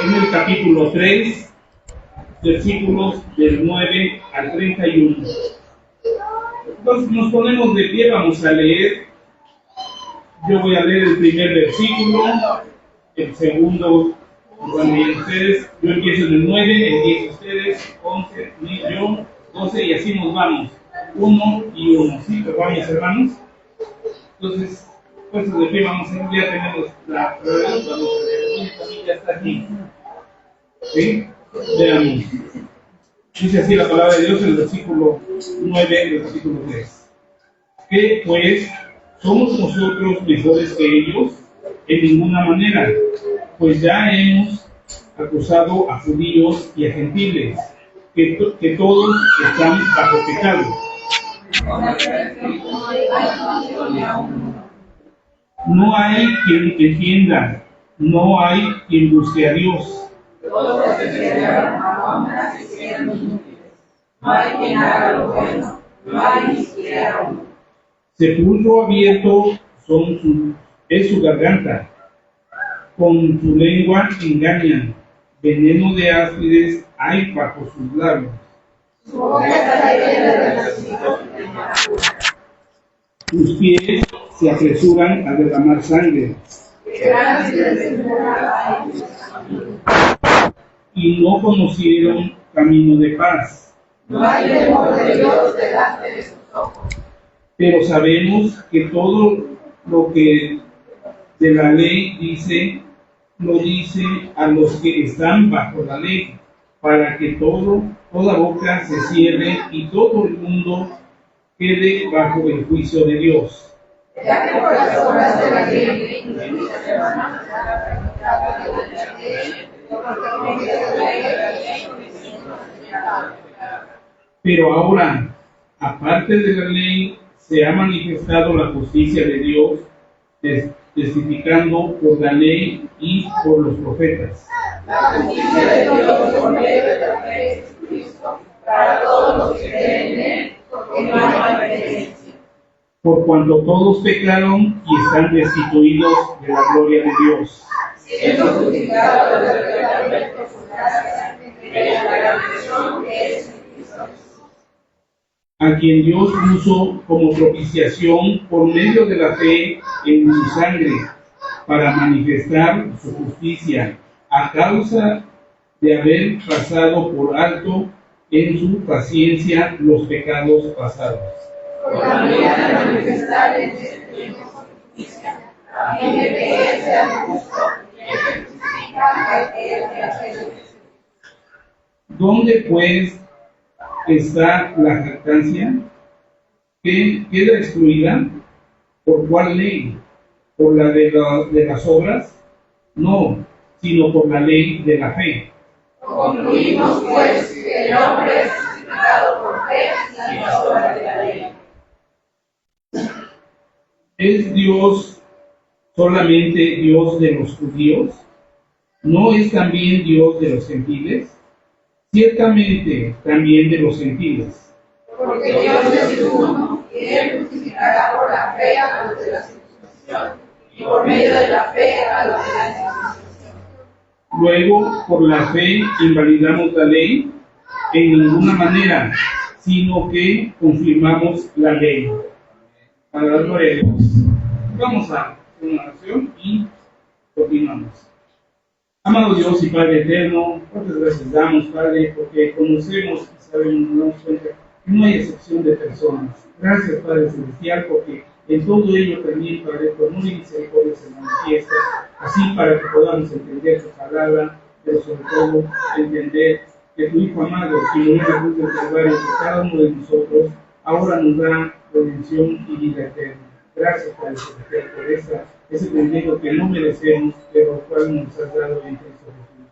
En el capítulo 3, versículos del 9 al 31. Entonces nos ponemos de pie, vamos a leer. Yo voy a leer el primer versículo, el segundo van a leer ustedes. Yo empiezo en el 9, el 10 ustedes, 11 yo, 12 y así nos vamos. 1 y 1. ¿Sí? ¿Lo vamos, hermanos? Entonces, puestos de pie, vamos a ir, ya tenemos la prueba, vamos a leer. También ya está aquí. ¿Sí? Veamos. Dice así la palabra de Dios en el versículo 9 del capítulo 3. ¿Qué pues? ¿Somos nosotros mejores que ellos? En ninguna manera, pues ya hemos acusado a judíos y a gentiles, que todos están bajo pecado. No hay quien entienda, no hay quien busque a Dios. Todos se desviaron a hombres y hicieron inútiles. No hay quien haga lo bueno, no hay ni siquiera uno. Sepulcro abierto es su garganta, con su lengua engañan, veneno de áspides hay bajo sus labios. Su boca está llena de nacimientos de amargura. Sus pies se apresuran a derramar sangre, Grandes desventuras hay en sus caminos. y no conocieron camino de paz. No hay temor de Dios delante de sus ojos. Pero sabemos que todo lo que de la ley dice, lo dice a los que están bajo la ley, para que toda boca se cierre y todo el mundo quede bajo el juicio de Dios. Ya que por las obras de la ley, muchas hermanas han practicado de la ley, porque la ley Pero ahora, aparte de la ley, se ha manifestado la justicia de Dios, testificando por la ley y por los profetas. la justicia de Dios por medio de la fe de Jesucristo, para todos los que creen en Él, porque no hay diferencia. Por cuanto todos pecaron y están destituidos de la gloria de Dios, Siendo justificados verdaderamente por su gracia, mediante la redención que es en Cristo Jesús. a quien Dios puso como propiciación por medio de la fe en su sangre, para manifestar su justicia, a causa de haber pasado por alto en su paciencia los pecados pasados. Por la manera de manifestar en este tiempo su justicia, a fin de que Él sea justo y el que justifica al que Él te hace. ¿Dónde pues está la jactancia? ¿Que queda excluida? ¿Por cuál ley? ¿Por la de las obras? No, sino por la ley de la fe. Concluimos pues que el hombre es justificado por fe y las obras de la ley. ¿Es Dios solamente Dios de los judíos? ¿No es también Dios de los gentiles? Ciertamente también de los gentiles. Porque Dios es uno y Él justificará por la fe a los de la circuncisión y por medio de la fe a los de la incircuncisión. Luego, por la fe invalidamos la ley en ninguna manera, sino que confirmamos la ley. Para la gloria de Dios. Vamos a hacer una oración y continuamos. Amado Dios y Padre eterno, muchas gracias damos, Padre, porque conocemos y sabemos, nos damos cuenta que no hay excepción de personas. Gracias, Padre Celestial, porque en todo ello también, Padre, tu amor y misericordia se manifiesta, así para que podamos entender tu palabra, pero sobre todo entender que tu Hijo amado, que murió en la cruz del Calvario por cada uno de nosotros, ahora nos da redención y vida eterna. Gracias, Padre Celestial, por ese privilegio que no merecemos, pero el cual nos has dado en Cristo Jesús.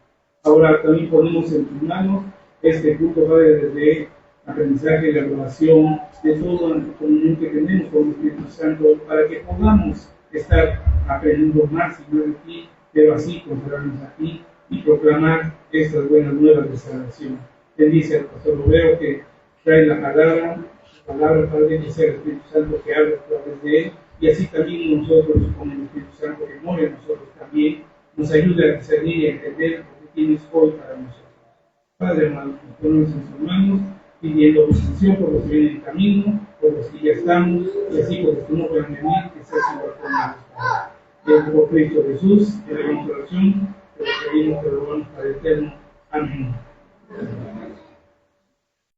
Ahora también ponemos en tus manos este culto, Padre, desde aprendizaje, la adoración, de toda la comunión que tenemos con el Espíritu Santo, para que podamos estar aprendiendo más y más de ti, pero así consagrarnos a ti y proclamar estas buenas nuevas de salvación. Bendice al pastor Lobeo que trae la palabra, Padre, que sea el Espíritu Santo que habla a través de él, y así también nosotros, con el Espíritu Santo que muere en nosotros también, nos ayude a discernir y a entender lo que tienes hoy para nosotros. Padre amado, nos ponemos en sus manos, pidiendo bendición por los que vienen en camino, por los que ya estamos, y así por los que no pueden venir, que seas igual con nosotros. Por Cristo Jesús, en la oración, te lo pedimos, te lo rogamos para el eterno. Amén.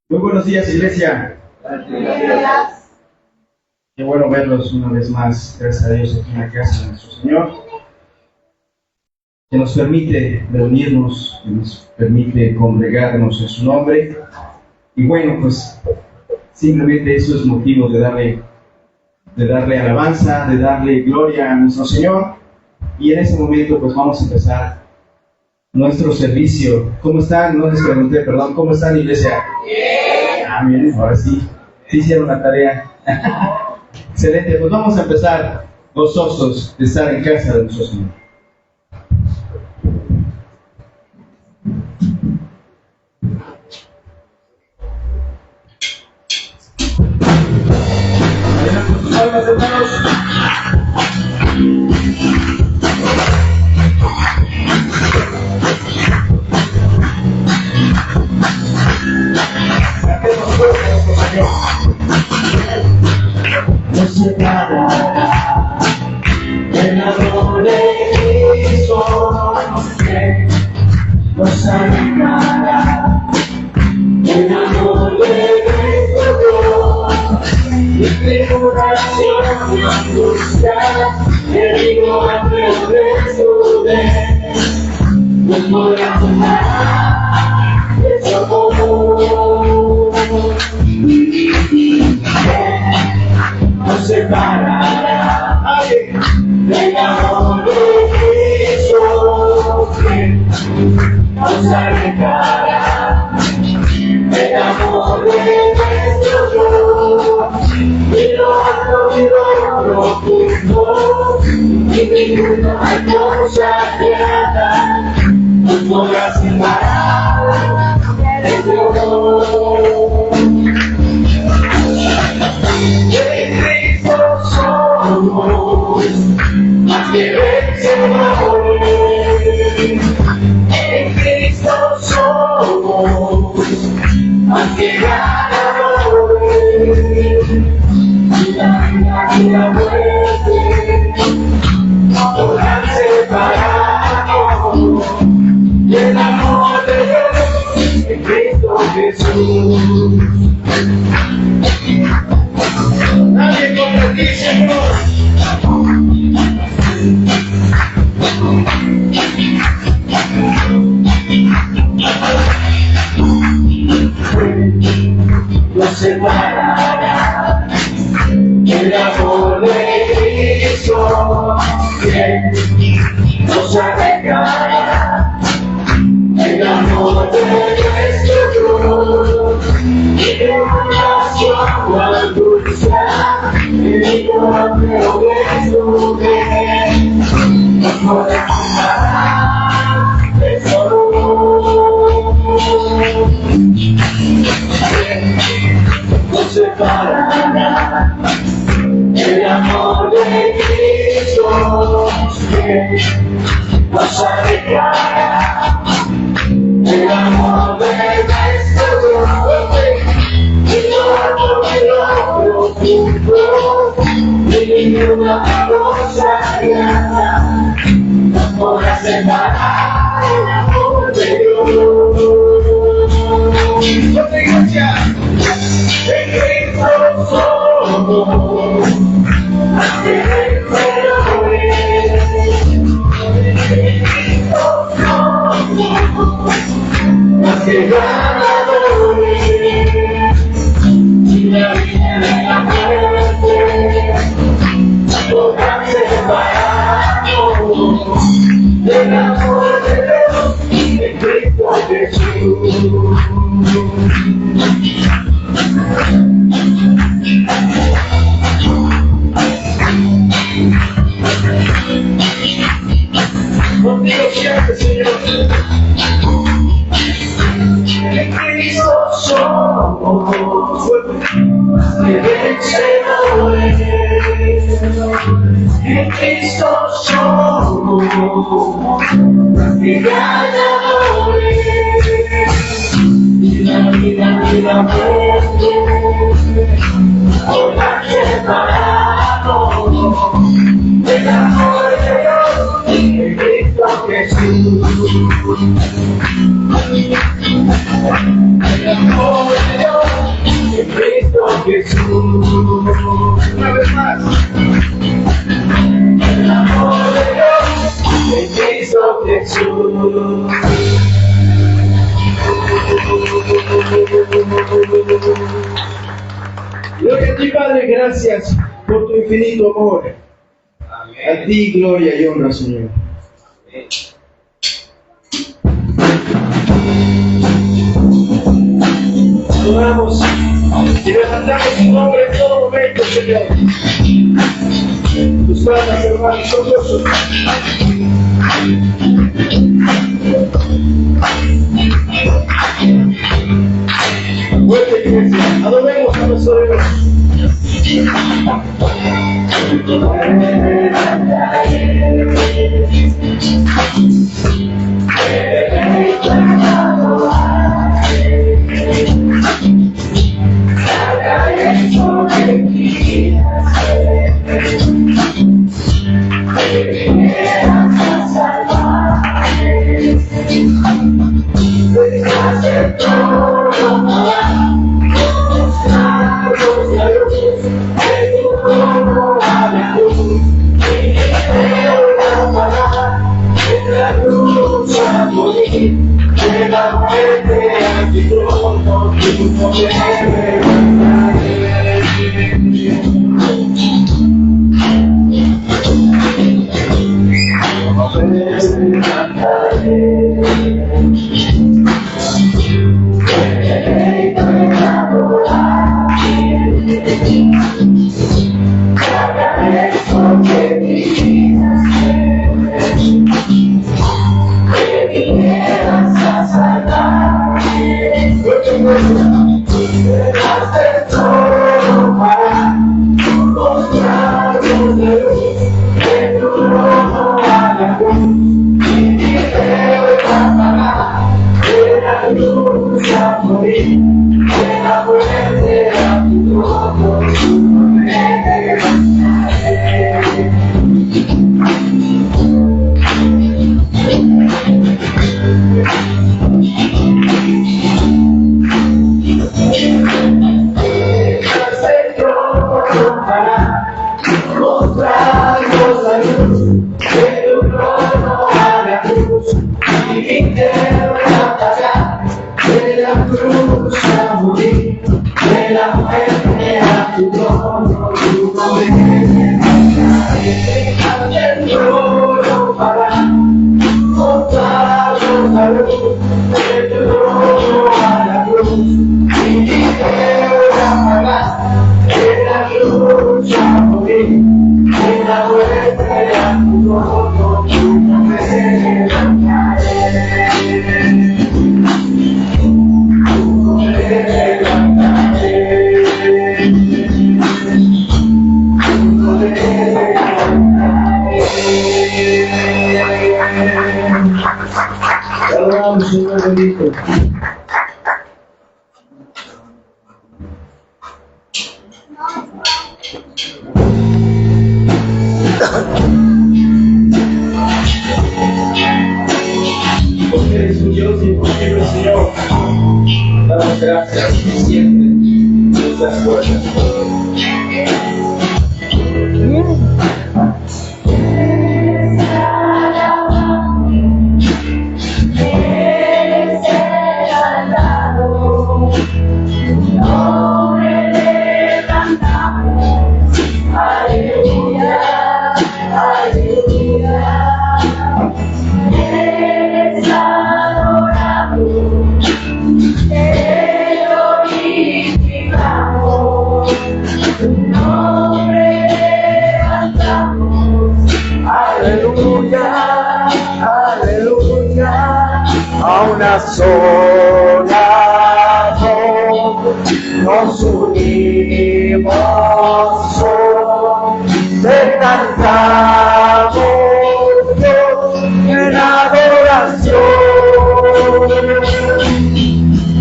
Muy buenos días, iglesia. Qué bueno verlos una vez más, gracias a Dios, aquí en la casa de nuestro Señor, que nos permite reunirnos, que nos permite congregarnos en su nombre. Y bueno, pues simplemente eso es motivo de darle alabanza, de darle gloria a nuestro Señor. Y en ese momento pues vamos a empezar nuestro servicio. ¿Cómo están? No les pregunté, perdón. ¿Cómo están, iglesia? Bien. Ah, bien, ahora sí hicieron la tarea. Excelente, pues vamos a empezar gozosos de estar en casa de nuestro Señor. Palmas, hermanos. Cantemos fuerte a nuestro Señor. Nos separará el amor de Cristo, que nos alejará el amor de nuestro Dios. Y tribulación y angustia, herido ante el desnudez, nos podrá tomar de su amor. Nos separará del amor de Cristo, que nos alejará del amor de nuestro Dios. Y lo alto y lo profundo, y ninguna cosa creada nos podrá separar de Dios. En Cristo somos más que vencedores. En Cristo somos más que ganadores. Y la vida y la muerte podrán separarnos del amor de Dios en Cristo Jesús. Nadie contra ti, Señor. Nos separará el amor de Cristo, que nos alejará el amor de nuestro Dios. Y de oración o angustia, herido ante el desnudez, nos podrá separar de su amor. Nos separará el amor de Cristo, que nos alejará el amor de nuestro Dios. Y lo profundo, y ninguna cosa creada nos podrá separar el amor de Dios. ¡Fuerte, iglesia! En Cristo somos más que vencedores. En Cristo somos más que ganadores. Y la vida y la muerte podrán separarnos del amor de Dios en Cristo Jesús. Contigo siempre, Señor. En Cristo somos más que vencedores. En Cristo somos que ganadores. Y la vida, muerte, ahora separado del amor de Dios en Cristo Jesús. El amor de Dios en Cristo Jesús. Una vez más. El amor de Dios en Cristo Jesús. Gloria a ti, Padre, gracias por tu infinito amor. A ti, gloria y honra, Señor. Adoramos y levantamos tu nombre en todo momento, Señor. Tus palmas, hermanos, son gozosos. Fuerte iglesia, adoremos a nuestro Dios. Porque eres un Dios imposible, Señor. Damos gracias siempre nuestras fuerzas. Una sola voz nos unimos de cantamos en adoración.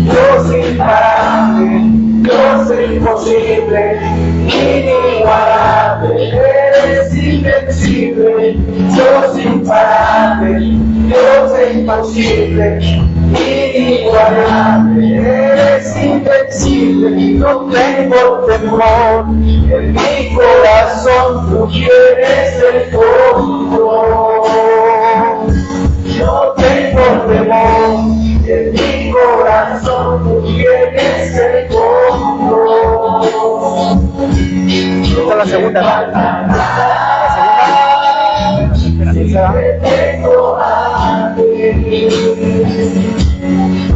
Dios imparable, Dios imposible, inigualable, eres invencible. Dios imparable, Dios imposible, inigualable, eres invencible. No tengo temor, en mi corazón tú tienes el control. No tengo temor, en mi corazón tú tienes el control. Esta es la segunda, ¿no? La segunda.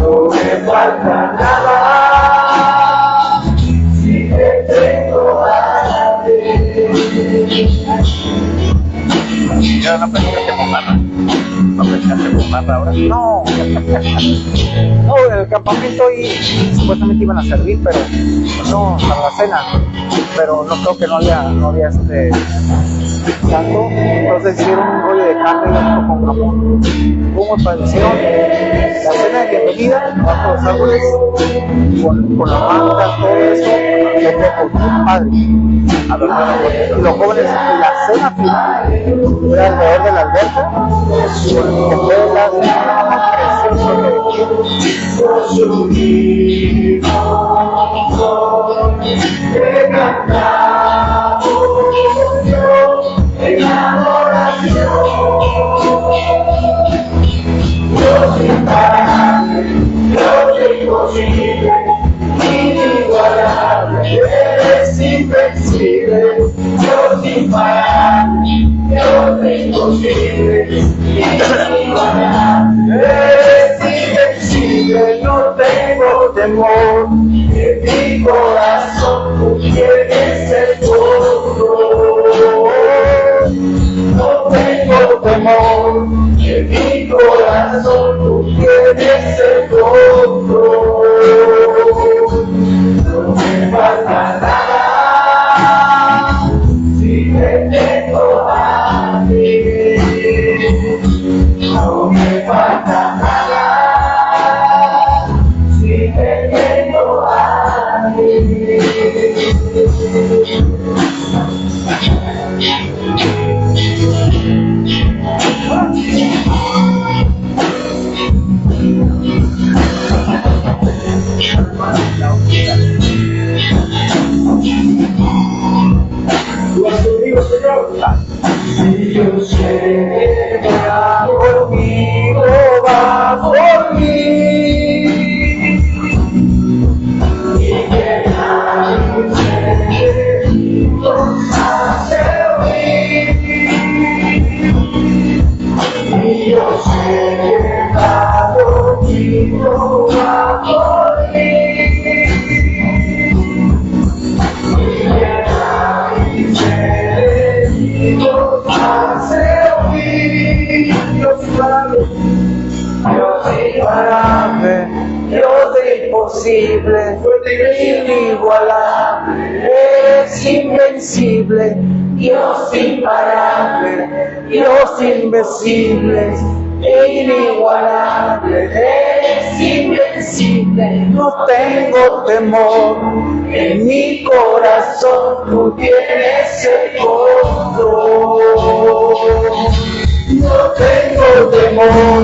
No me falta nada si te tengo a ti. Ya no predicaste con barra. ¿No predicaste con barra ahora? No. No, en el campamento y supuestamente iban a servir, pero no, para la cena. Pero no creo que no había tanto. Entonces hicieron un rollo de carne con jamón. Como tradición, la cena de bienvenida, bajo los árboles, con la manga, todo eso, que fue muy padre. A los jóvenes, la cena final era alrededor de la alberca, que fue la cena preciosa que cantamos en adoración. Dios imparable, Dios imposible, inigualable, eres invencible. Dios imparable, Dios imposible, inigualable, eres invencible. No tengo temor, en mi corazón tú tienes el control. No tengo temor, en mi corazón tú tienes el control. No me falta nada si te tengo a ti. No me falta nada si te tengo a ti. Si Dios quiere, va conmigo, va por mí. Y que nadie nos hace huir. Si Dios quiere, va conmigo, va por mí. Dios imparable, Dios imposible, inigualable, eres invencible. Dios imparable, Dios invencible, inigualable, eres invencible. No tengo temor, en mi corazón tú tienes el control. No tengo temor,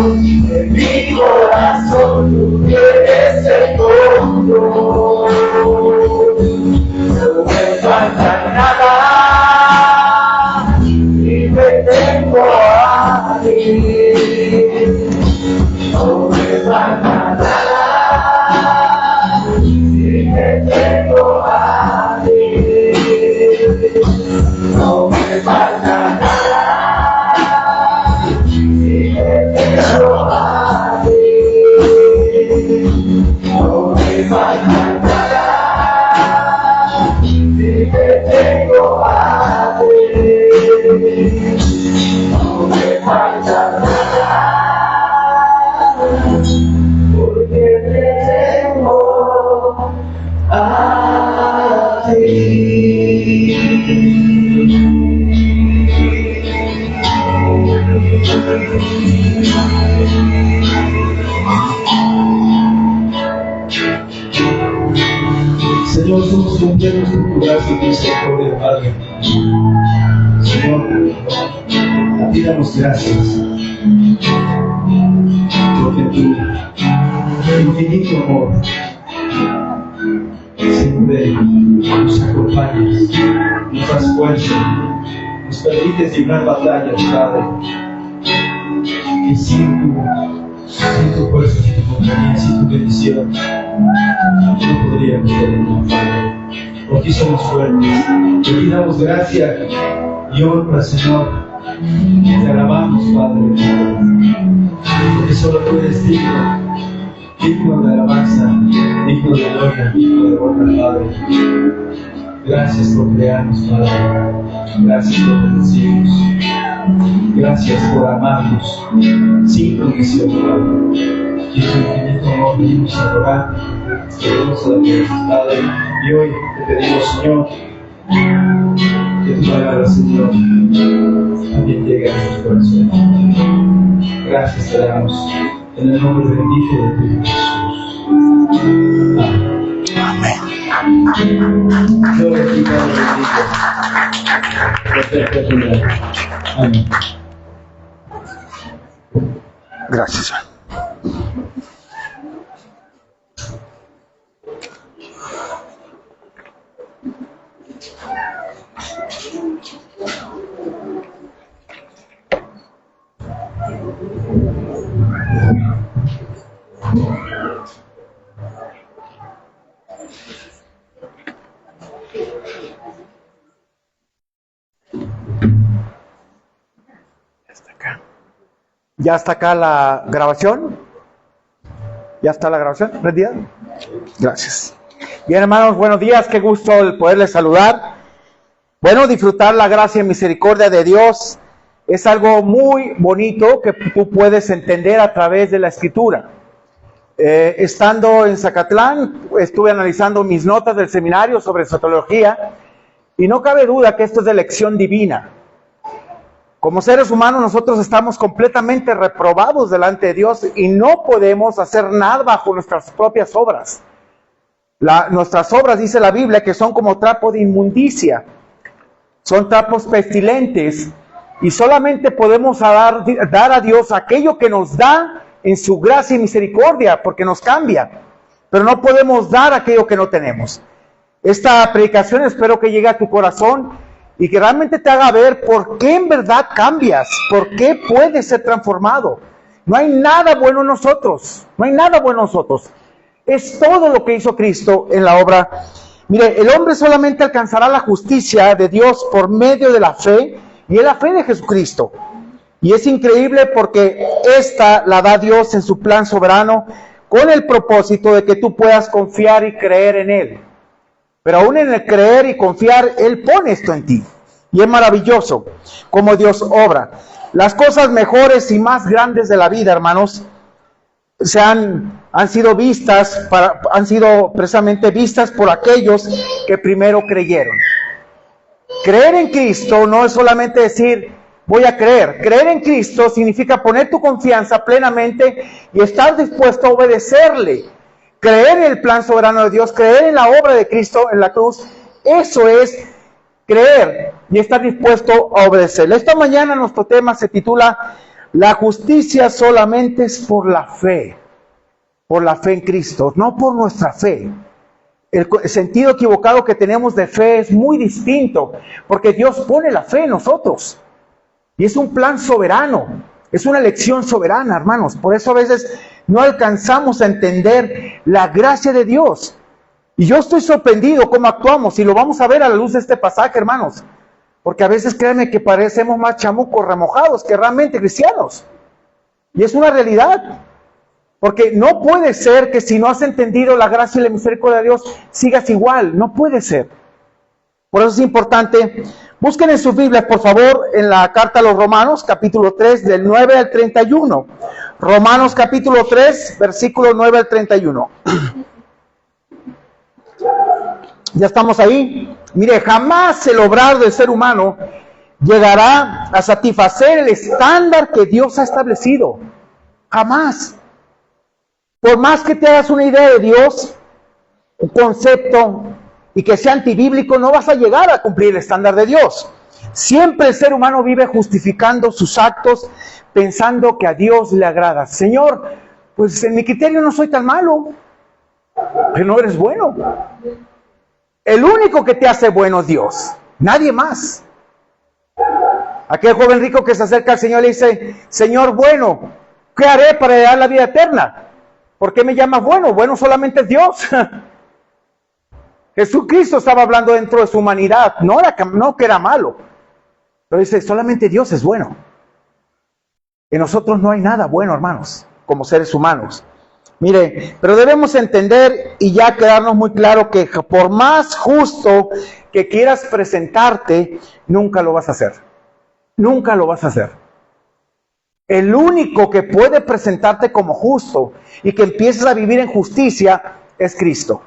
en mi corazón tú tienes el control. No me falta nada y te tengo a ti. No me falta nada y te tengo a ti. No me falta nada. No me falta nada si te tengo a ti. No me falta nada porque Señor, somos contentos por tu gracia y misericordia, Padre. Señor, a ti damos gracias porque tu infinito amor siempre nos acompañas, nos das fuerza, nos permites librar batallas, Padre, que sin tu fuerza, sin tu compañía, sin tu bendición, no podríamos terminar, Padre. Por ti somos fuertes, por ti damos gracia y honra, Señor. Te alabamos, Padre, porque solo tú eres digno de alabanza, digno de gloria, digno de honra, Padre. Gracias por crearnos, Padre. Gracias por bendecirnos. Gracias por amarnos sin condición, Padre. Y tu infinito amor venimos a adorar, venimos a dar gracias, Padre. Y hoy te pedimos, Señor, que tu palabra, Señor, también llegue a nuestros corazones. Gracias te damos en el nombre bendito de tu Hijo Jesús. Amén. Gloria a ti, Padre bendito. Amén. Gracias. ¿Ya está acá la grabación? ¿Ya está la grabación prendida? Gracias. Bien, hermanos, buenos días. Qué gusto el poderles saludar. Bueno, disfrutar la gracia y misericordia de Dios es algo muy bonito que tú puedes entender a través de la Escritura. Estando en Zacatlán, estuve analizando mis notas del seminario sobre escatología y no cabe duda que esto es de elección divina. Como seres humanos nosotros estamos completamente reprobados delante de Dios y no podemos hacer nada bajo nuestras propias obras. Nuestras obras, dice la Biblia, que son como trapo de inmundicia, son trapos pestilentes y solamente podemos dar a Dios aquello que nos da en su gracia y misericordia, porque nos cambia, pero no podemos dar aquello que no tenemos. Esta predicación espero que llegue a tu corazón y que realmente te haga ver por qué en verdad cambias, por qué puedes ser transformado. No hay nada bueno en nosotros, no hay nada bueno en nosotros. Es todo lo que hizo Cristo en la obra. Mire, el hombre solamente alcanzará la justicia de Dios por medio de la fe, y es la fe de Jesucristo. Y es increíble porque esta la da Dios en su plan soberano con el propósito de que tú puedas confiar y creer en Él. Pero aún en el creer y confiar, Él pone esto en ti. Y es maravilloso cómo Dios obra. Las cosas mejores y más grandes de la vida, hermanos, han sido precisamente vistas por aquellos que primero creyeron. Creer en Cristo no es solamente decir, voy a creer. Creer en Cristo significa poner tu confianza plenamente y estar dispuesto a obedecerle. Creer en el plan soberano de Dios, creer en la obra de Cristo en la cruz, eso es creer y estar dispuesto a obedecerle. Esta mañana nuestro tema se titula La justicia solamente es por la fe en Cristo, no por nuestra fe. El sentido equivocado que tenemos de fe es muy distinto, porque Dios pone la fe en nosotros. Y es un plan soberano, es una elección soberana, hermanos. Por eso a veces no alcanzamos a entender la gracia de Dios. Y yo estoy sorprendido cómo actuamos, y lo vamos a ver a la luz de este pasaje, hermanos. Porque a veces créanme que parecemos más chamucos remojados que realmente cristianos. Y es una realidad. Porque no puede ser que si no has entendido la gracia y la misericordia de Dios, sigas igual. No puede ser. Por eso es importante. Busquen en sus Biblias, por favor, en la carta a los Romanos, capítulo 3, del 9 al 31. Romanos, capítulo 3, versículo 9 al 31. ¿Ya estamos ahí? Mire, jamás el obrar del ser humano llegará a satisfacer el estándar que Dios ha establecido. Jamás. Por más que te hagas una idea de Dios, un concepto, y que sea antibíblico, no vas a llegar a cumplir el estándar de Dios. Siempre el ser humano vive justificando sus actos, pensando que a Dios le agrada. Señor, pues en mi criterio no soy tan malo, pero no eres bueno. El único que te hace bueno es Dios, nadie más. Aquel joven rico que se acerca al Señor y le dice: Señor bueno, ¿qué haré para heredar la vida eterna? ¿Por qué me llamas bueno? Bueno solamente es Dios. Jesucristo estaba hablando dentro de su humanidad, no que era malo, pero dice: solamente Dios es bueno. En nosotros no hay nada bueno, hermanos, como seres humanos. Mire, pero debemos entender y ya quedarnos muy claro que por más justo que quieras presentarte, nunca lo vas a hacer. Nunca lo vas a hacer. El único que puede presentarte como justo y que empieces a vivir en justicia es Cristo.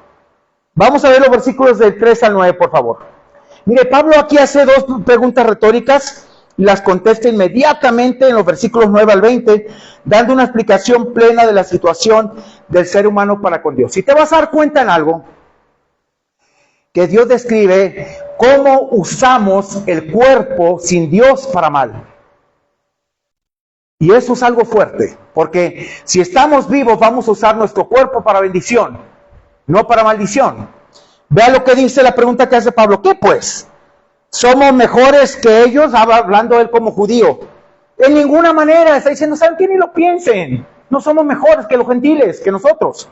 Vamos a ver los versículos del 3 al 9, por favor. Mire, Pablo aquí hace dos preguntas retóricas y las contesta inmediatamente en los versículos 9 al 20, dando una explicación plena de la situación del ser humano para con Dios. Y te vas a dar cuenta en algo, que Dios describe cómo usamos el cuerpo sin Dios para mal. Y eso es algo fuerte, porque si estamos vivos vamos a usar nuestro cuerpo para bendición, no para maldición. Vea lo que dice la pregunta que hace Pablo. ¿Qué pues? ¿Somos mejores que ellos? Hablando él como judío. En ninguna manera. Está diciendo: ¿saben qué? Ni lo piensen. No somos mejores que los gentiles, que nosotros.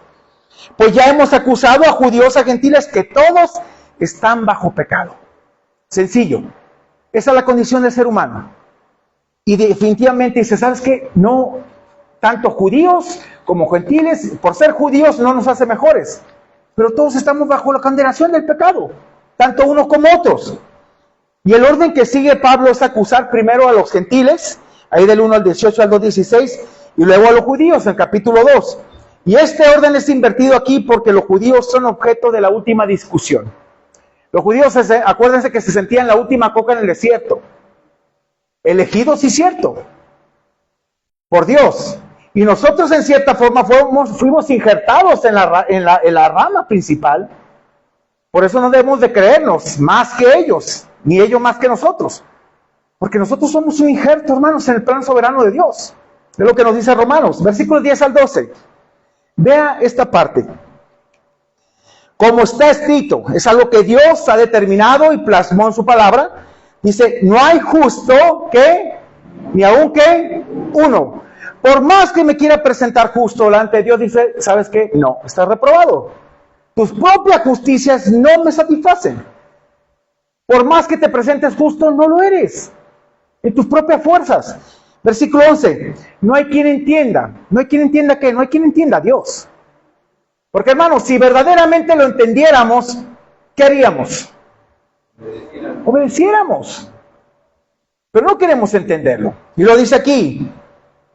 Pues ya hemos acusado a judíos, a gentiles, que todos están bajo pecado. Sencillo. Esa es la condición del ser humano. Y definitivamente dice: ¿sabes qué? No, tanto judíos como gentiles, por ser judíos no nos hace mejores. Pero todos estamos bajo la condenación del pecado, tanto unos como otros. Y el orden que sigue Pablo es acusar primero a los gentiles, ahí del 1 al 18 al 2:16, y luego a los judíos, en el capítulo 2. Y este orden es invertido aquí porque los judíos son objeto de la última discusión. Los judíos, acuérdense que se sentían la última coca en el desierto. Elegidos, sí, cierto, por Dios. Y nosotros en cierta forma fuimos injertados en la rama principal. Por eso no debemos de creernos más que ellos, ni ellos más que nosotros. Porque nosotros somos un injerto, hermanos, en el plan soberano de Dios. Es lo que nos dice Romanos, versículos 10 al 12. Vea esta parte. Como está escrito, es algo que Dios ha determinado y plasmó en su palabra. Dice: no hay justo que, ni aun que, uno. Por más que me quiera presentar justo delante de Dios, dice: ¿sabes qué? No, estás reprobado. Tus propias justicias no me satisfacen. Por más que te presentes justo, no lo eres. En tus propias fuerzas. Versículo 11. No hay quien entienda. ¿No hay quien entienda qué? No hay quien entienda a Dios. Porque, hermanos, si verdaderamente lo entendiéramos, ¿qué haríamos? Obedeciéramos. Pero no queremos entenderlo. Y lo dice aquí.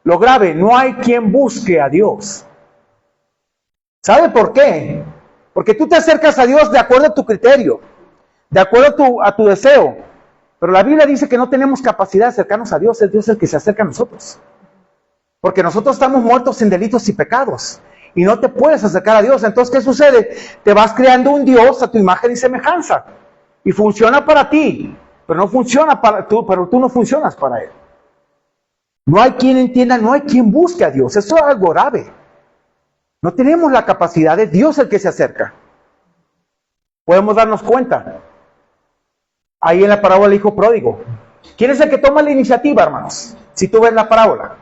Lo grave, no hay quien busque a Dios. ¿Sabe por qué? Porque tú te acercas a Dios de acuerdo a tu criterio, de acuerdo a tu deseo. Pero la Biblia dice que no tenemos capacidad de acercarnos a Dios, es Dios el que se acerca a nosotros. Porque nosotros estamos muertos en delitos y pecados. Y no te puedes acercar a Dios. Entonces, ¿qué sucede? Te vas creando un Dios a tu imagen y semejanza. Y funciona para ti, pero no funciona para tú, pero tú no funcionas para Él. No hay quien entienda, no hay quien busque a Dios. Eso es algo grave. No tenemos la capacidad, de Dios el que se acerca. Podemos darnos cuenta. Ahí en la parábola del hijo pródigo. ¿Quién es el que toma la iniciativa, hermanos? Si tú ves la parábola.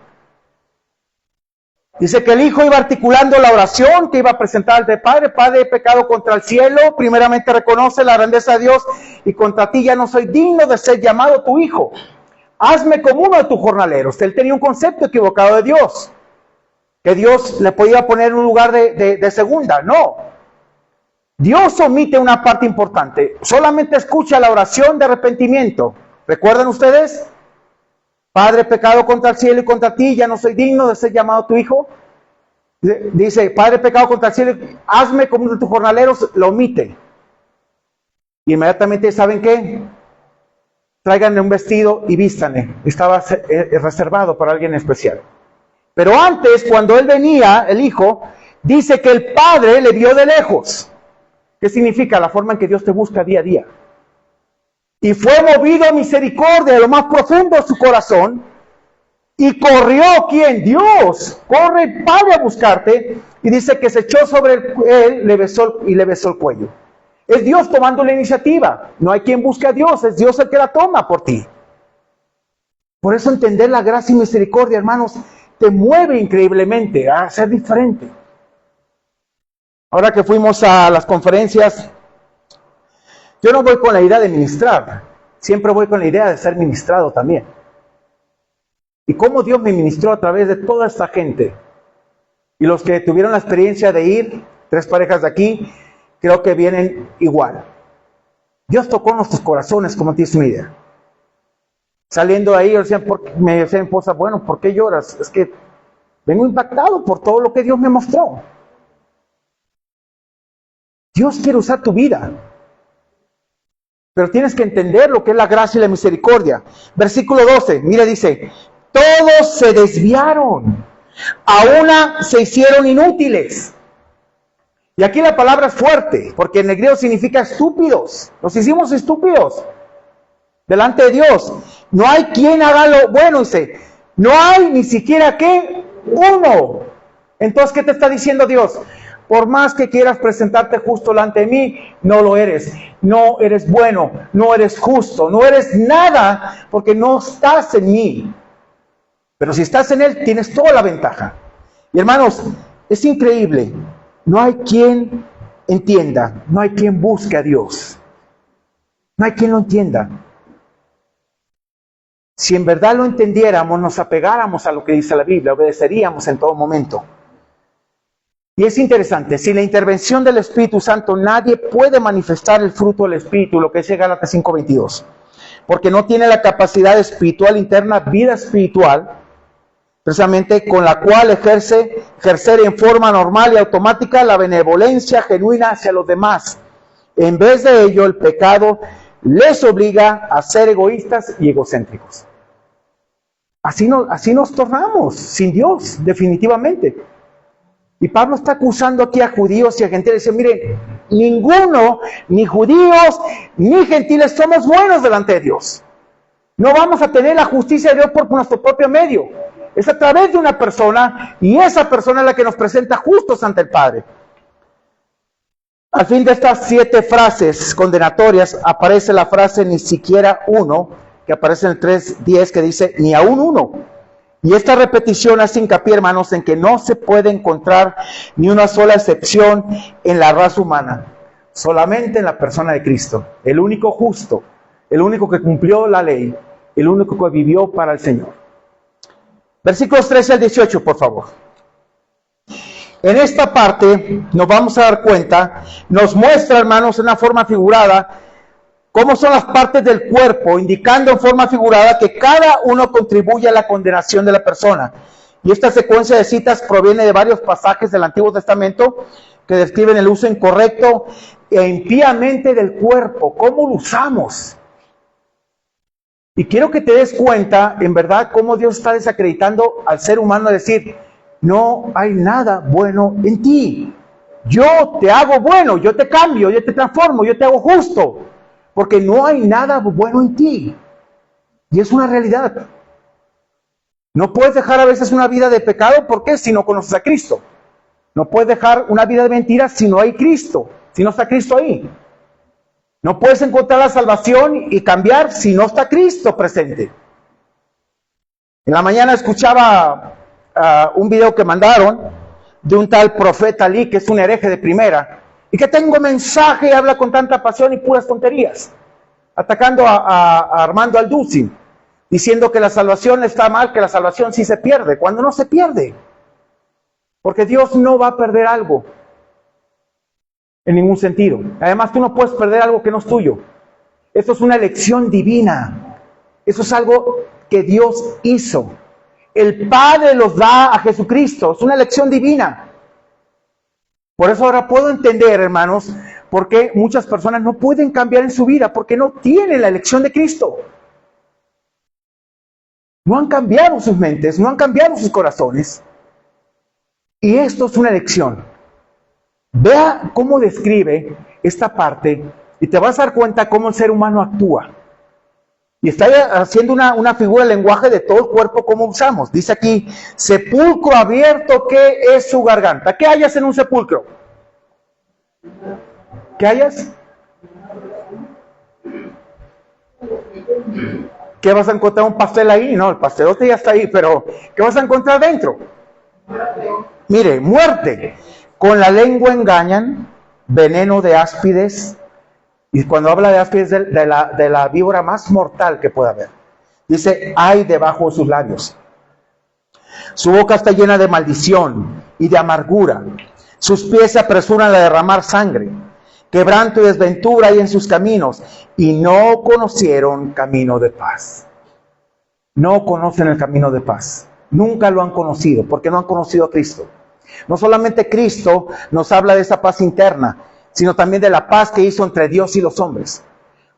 Dice que el hijo iba articulando la oración que iba a presentar al Padre. Padre, he pecado contra el cielo. Primeramente reconoce la grandeza de Dios. Y contra ti ya no soy digno de ser llamado tu hijo. Hazme como uno de tus jornaleros. Él tenía un concepto equivocado de Dios. Que Dios le podía poner en un lugar de segunda. No. Dios omite una parte importante. Solamente escucha la oración de arrepentimiento. ¿Recuerdan ustedes? Padre, he pecado contra el cielo y contra ti. Ya no soy digno de ser llamado tu hijo. Dice, Padre, he pecado contra el cielo. Hazme como uno de tus jornaleros. Lo omite. Y inmediatamente, ¿saben qué? tráiganle un vestido y vístanle. Estaba reservado para alguien especial. Pero antes, cuando él venía, el hijo, dice que el padre le vio de lejos. ¿Qué significa? La forma en que Dios te busca día a día. Y fue movido a misericordia de lo más profundo de su corazón. Y corrió, ¿quién? Dios. Corre el Padre a buscarte. Y dice que se echó sobre él, le besó el cuello. Es Dios tomando la iniciativa. No hay quien busque a Dios, es Dios el que la toma por ti. Por eso entender la gracia y misericordia, hermanos, te mueve increíblemente a ser diferente. Ahora que fuimos a las conferencias, yo no voy con la idea de ministrar, siempre voy con la idea de ser ministrado también. Y cómo Dios me ministró a través de toda esta gente. Y los que tuvieron la experiencia de ir, 3 parejas de aquí, creo que vienen igual. Dios tocó nuestros corazones, como tienes una idea. Saliendo de ahí, me decía mi esposa, bueno, ¿por qué lloras? Es que vengo impactado por todo lo que Dios me mostró. Dios quiere usar tu vida. Pero tienes que entender lo que es la gracia y la misericordia. Versículo 12, mira, dice, todos se desviaron, a una se hicieron inútiles. Y aquí la palabra es fuerte, porque en el griego significa estúpidos. Nos hicimos estúpidos delante de Dios. No hay quien haga lo bueno, dice. No hay ni siquiera que uno. Entonces, ¿qué te está diciendo Dios? Por más que quieras presentarte justo delante de mí, no lo eres. No eres bueno, no eres justo, no eres nada, porque no estás en mí. Pero si estás en Él, tienes toda la ventaja. Y hermanos, es increíble. No hay quien entienda, no hay quien busque a Dios. No hay quien lo entienda. Si en verdad lo entendiéramos, nos apegáramos a lo que dice la Biblia, obedeceríamos en todo momento. Y es interesante, sin la intervención del Espíritu Santo, nadie puede manifestar el fruto del Espíritu, lo que dice Gálatas 5:22. Porque no tiene la capacidad espiritual interna, vida espiritual, precisamente con la cual ejercer en forma normal y automática la benevolencia genuina hacia los demás. En vez de ello, el pecado les obliga a ser egoístas y egocéntricos. Así nos tornamos sin Dios, definitivamente. Y Pablo está acusando aquí a judíos y a gentiles. Dice, miren, ninguno, ni judíos, ni gentiles, somos buenos delante de Dios. No vamos a tener la justicia de Dios por nuestro propio medio. Es a través de una persona, y esa persona es la que nos presenta justos ante el Padre. Al fin de estas 7 frases condenatorias, aparece la frase ni siquiera uno, que aparece en el 3:10, que dice ni aún uno. Y esta repetición hace hincapié, hermanos, en que no se puede encontrar ni una sola excepción en la raza humana, solamente en la persona de Cristo, el único justo, el único que cumplió la ley, el único que vivió para el Señor. Versículos 13 al 18, por favor. En esta parte nos vamos a dar cuenta, nos muestra, hermanos, en una forma figurada, cómo son las partes del cuerpo, indicando en forma figurada que cada uno contribuye a la condenación de la persona. Y esta secuencia de citas proviene de varios pasajes del Antiguo Testamento que describen el uso incorrecto e impíamente del cuerpo, cómo lo usamos. Y quiero que te des cuenta, en verdad, cómo Dios está desacreditando al ser humano, a decir, no hay nada bueno en ti. Yo te hago bueno, yo te cambio, yo te transformo, yo te hago justo. Porque no hay nada bueno en ti. Y es una realidad. No puedes dejar a veces una vida de pecado, ¿por qué? Si no conoces a Cristo. No puedes dejar una vida de mentiras si no hay Cristo, si no está Cristo ahí. No puedes encontrar la salvación y cambiar si no está Cristo presente. En la mañana escuchaba un video que mandaron de un tal profeta Lee, que es un hereje de primera, y que tengo mensaje y habla con tanta pasión y puras tonterías, atacando a Armando Alducin, diciendo que la salvación está mal, que la salvación sí se pierde, cuando no se pierde. Porque Dios no va a perder algo. En ningún sentido. Además, tú no puedes perder algo que no es tuyo. Esto es una elección divina. Eso es algo que Dios hizo. El Padre los da a Jesucristo. Es una elección divina. Por eso ahora puedo entender, hermanos, por qué muchas personas no pueden cambiar en su vida, porque no tienen la elección de Cristo. No han cambiado sus mentes, no han cambiado sus corazones. Y esto es una elección. Vea cómo describe esta parte y te vas a dar cuenta cómo el ser humano actúa. Y está haciendo una figura de lenguaje de todo el cuerpo como usamos. Dice aquí, sepulcro abierto, ¿qué es su garganta? ¿Qué hayas en un sepulcro? ¿Qué hayas? ¿Qué vas a encontrar? ¿Un pastel ahí? No, el pastelote ya está ahí, pero ¿qué vas a encontrar dentro? Mire, muerte. Con la lengua engañan, veneno de áspides. Y cuando habla de áspides, de la víbora más mortal que pueda haber. Dice, hay debajo de sus labios. Su boca está llena de maldición y de amargura. Sus pies se apresuran a derramar sangre. Quebranto y desventura hay en sus caminos. Y no conocieron camino de paz. No conocen el camino de paz. Nunca lo han conocido, porque no han conocido a Cristo. No solamente Cristo nos habla de esa paz interna, sino también de la paz que hizo entre Dios y los hombres.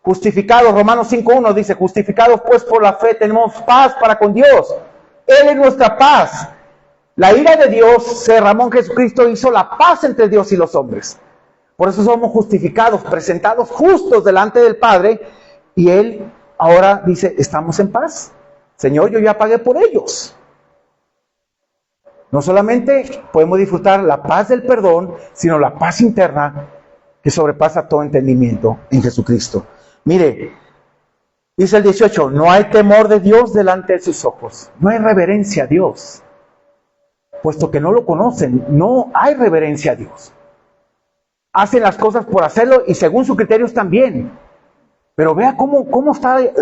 Justificados, Romanos 5.1 dice, justificados pues por la fe tenemos paz para con Dios. Él es nuestra paz. La ira de Dios se derramó en Jesucristo, hizo la paz entre Dios y los hombres. Por eso somos justificados, presentados justos delante del Padre, y Él ahora dice, estamos en paz. Señor, yo ya pagué por ellos. No solamente podemos disfrutar la paz del perdón, sino la paz interna que sobrepasa todo entendimiento en Jesucristo. Mire, dice el 18, no hay temor de Dios delante de sus ojos. No hay reverencia a Dios. Puesto que no lo conocen, no hay reverencia a Dios. Hacen las cosas por hacerlo y según sus criterios también. Pero vea cómo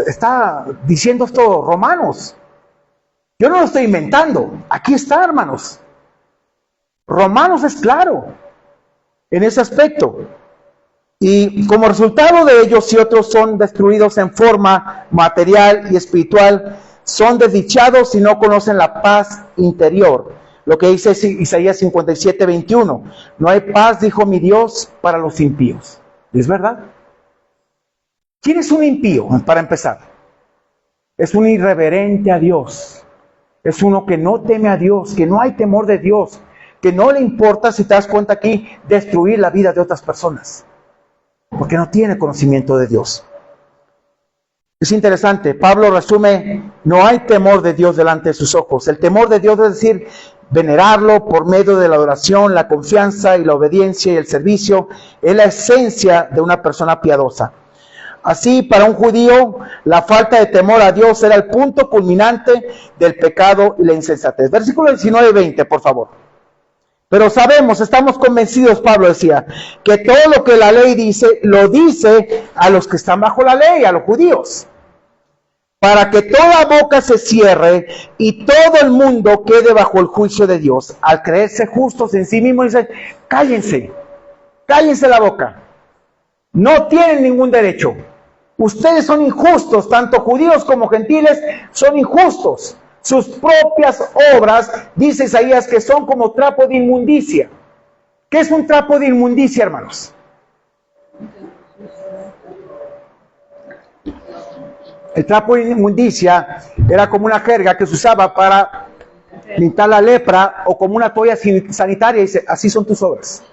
está diciendo esto Romanos. Yo no lo estoy inventando. Aquí está, hermanos. Romanos es claro en ese aspecto. Y como resultado de ello, si otros son destruidos en forma material y espiritual, son desdichados si no conocen la paz interior. Lo que dice Isaías 57:21. No hay paz, dijo mi Dios, para los impíos. ¿Es verdad? ¿Quién es un impío, para empezar? Es un irreverente a Dios. Es uno que no teme a Dios, que no hay temor de Dios, que no le importa, si te das cuenta aquí, destruir la vida de otras personas. Porque no tiene conocimiento de Dios. Es interesante, Pablo resume, no hay temor de Dios delante de sus ojos. El temor de Dios es decir, venerarlo por medio de la adoración, la confianza y la obediencia y el servicio, es la esencia de una persona piadosa. Así, para un judío, la falta de temor a Dios era el punto culminante del pecado y la insensatez. Versículo 19-20, por favor. Pero sabemos, estamos convencidos, Pablo decía, que todo lo que la ley dice, lo dice a los que están bajo la ley, a los judíos. Para que toda boca se cierre y todo el mundo quede bajo el juicio de Dios. Al creerse justos en sí mismos, dice, cállense la boca. No tienen ningún derecho. Ustedes son injustos, tanto judíos como gentiles son injustos. Sus propias obras, dice Isaías, que son como trapo de inmundicia. ¿Qué es un trapo de inmundicia, hermanos? El trapo de inmundicia era como una jerga que se usaba para limpiar la lepra o como una toalla sanitaria. Dice, así son tus obras.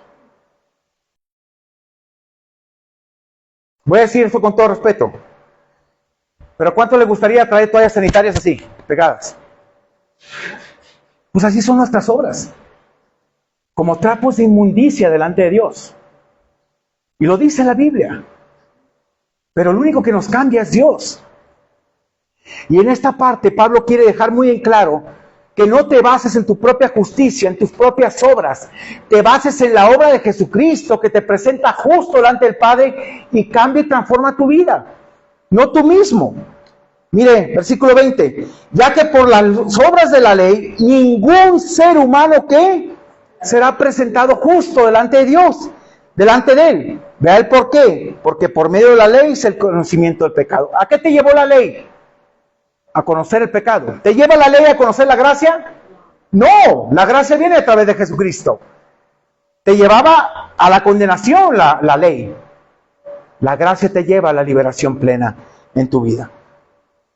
Voy a decir esto con todo respeto. Pero ¿cuánto le gustaría traer toallas sanitarias así, pegadas? Pues así son nuestras obras. Como trapos de inmundicia delante de Dios. Y lo dice la Biblia. Pero lo único que nos cambia es Dios. Y en esta parte Pablo quiere dejar muy en claro que no te bases en tu propia justicia, en tus propias obras. Te bases en la obra de Jesucristo que te presenta justo delante del Padre y cambia y transforma tu vida. No tú mismo. Mire, versículo 20. Ya que por las obras de la ley, ningún ser humano que será presentado justo delante de Dios, delante de Él. Vea el por qué. Porque por medio de la ley es el conocimiento del pecado. ¿A qué te llevó la ley? A conocer el pecado. ¿Te lleva la ley a conocer la gracia? No, la gracia viene a través de Jesucristo. Te llevaba a la condenación la ley. La gracia te lleva a la liberación plena en tu vida.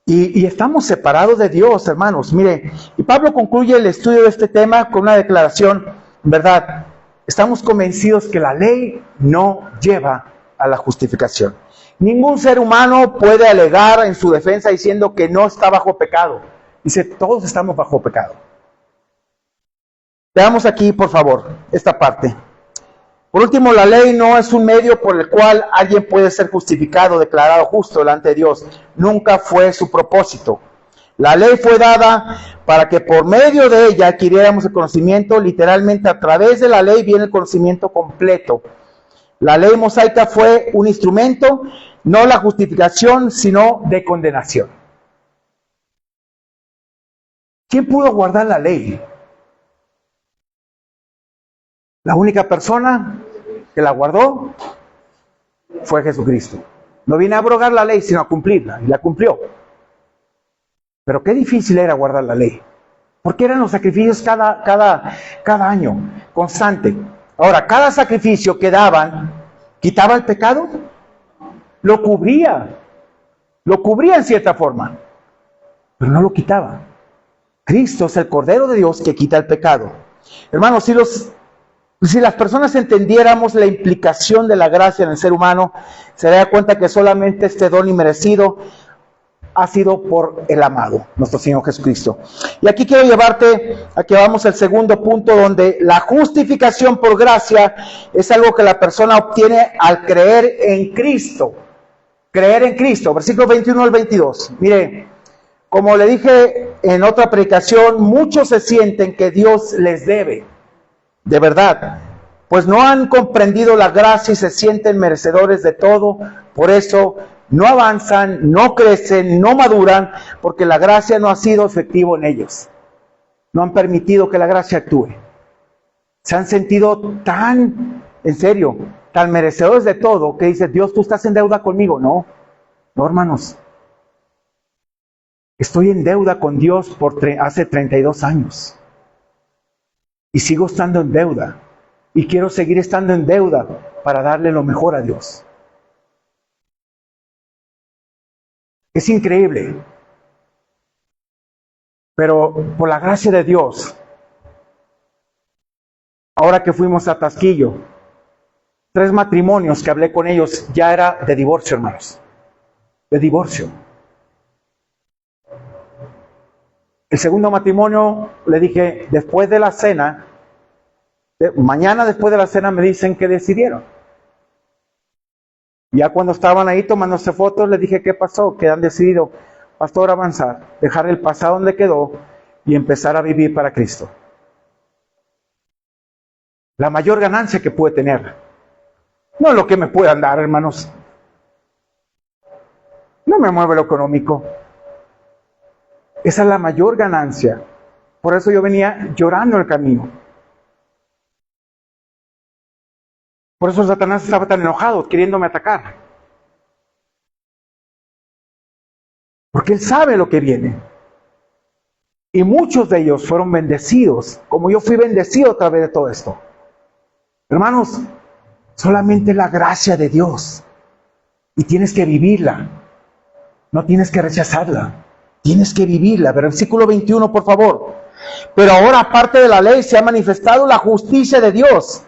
Y estamos separados de Dios, hermanos. Mire, y Pablo concluye el estudio de este tema con una declaración, ¿verdad? Estamos convencidos que la ley no lleva a la justificación. Ningún ser humano puede alegar en su defensa diciendo que no está bajo pecado. Dice, todos estamos bajo pecado. Veamos aquí, por favor, esta parte. Por último, la ley no es un medio por el cual alguien puede ser justificado, declarado justo delante de Dios. Nunca fue su propósito. La ley fue dada para que por medio de ella adquiriéramos el conocimiento. Literalmente, a través de la ley viene el conocimiento completo. La ley mosaica fue un instrumento, no la justificación, sino de condenación. ¿Quién pudo guardar la ley? La única persona que la guardó fue Jesucristo. No viene a abrogar la ley, sino a cumplirla, y la cumplió. Pero qué difícil era guardar la ley, porque eran los sacrificios cada año, constante. Ahora, cada sacrificio que daban, ¿quitaba el pecado? Lo cubría en cierta forma, pero no lo quitaba. Cristo es el Cordero de Dios que quita el pecado. Hermanos, si las personas entendiéramos la implicación de la gracia en el ser humano, se daría cuenta que solamente este don inmerecido ha sido por el amado, nuestro Señor Jesucristo. Y aquí quiero llevarte a que vamos al segundo punto, donde la justificación por gracia es algo que la persona obtiene al creer en Cristo. Creer en Cristo, versículo 21 al 22. Mire, como le dije en otra predicación, muchos se sienten que Dios les debe. De verdad, pues no han comprendido la gracia y se sienten merecedores de todo. Por eso no avanzan, no crecen, no maduran, porque la gracia no ha sido efectivo en ellos. No han permitido que la gracia actúe. Se han sentido tan, en serio, tan merecedores de todo, que dice, Dios, tú estás en deuda conmigo. No, hermanos. Estoy en deuda con Dios hace 32 años. Y sigo estando en deuda. Y quiero seguir estando en deuda para darle lo mejor a Dios. Es increíble. Pero por la gracia de Dios, ahora que fuimos a Tasquillo, 3 matrimonios que hablé con ellos ya era de divorcio, hermanos. De divorcio. El segundo matrimonio, le dije, después de la cena, mañana después de la cena me dicen que decidieron. Ya cuando estaban ahí tomándose fotos, les dije, ¿qué pasó? Que han decidido, pastor, avanzar, dejar el pasado donde quedó y empezar a vivir para Cristo. La mayor ganancia que pude tener, no lo que me puedan dar, hermanos. No me mueve lo económico. Esa es la mayor ganancia. Por eso yo venía llorando en el camino. Por eso Satanás estaba tan enojado, queriéndome atacar. Porque él sabe lo que viene. Y muchos de ellos fueron bendecidos, como yo fui bendecido a través de todo esto. Hermanos, solamente la gracia de Dios. Y tienes que vivirla. No tienes que rechazarla. Tienes que vivirla. Versículo 21, por favor. Pero ahora, aparte de la ley, se ha manifestado la justicia de Dios,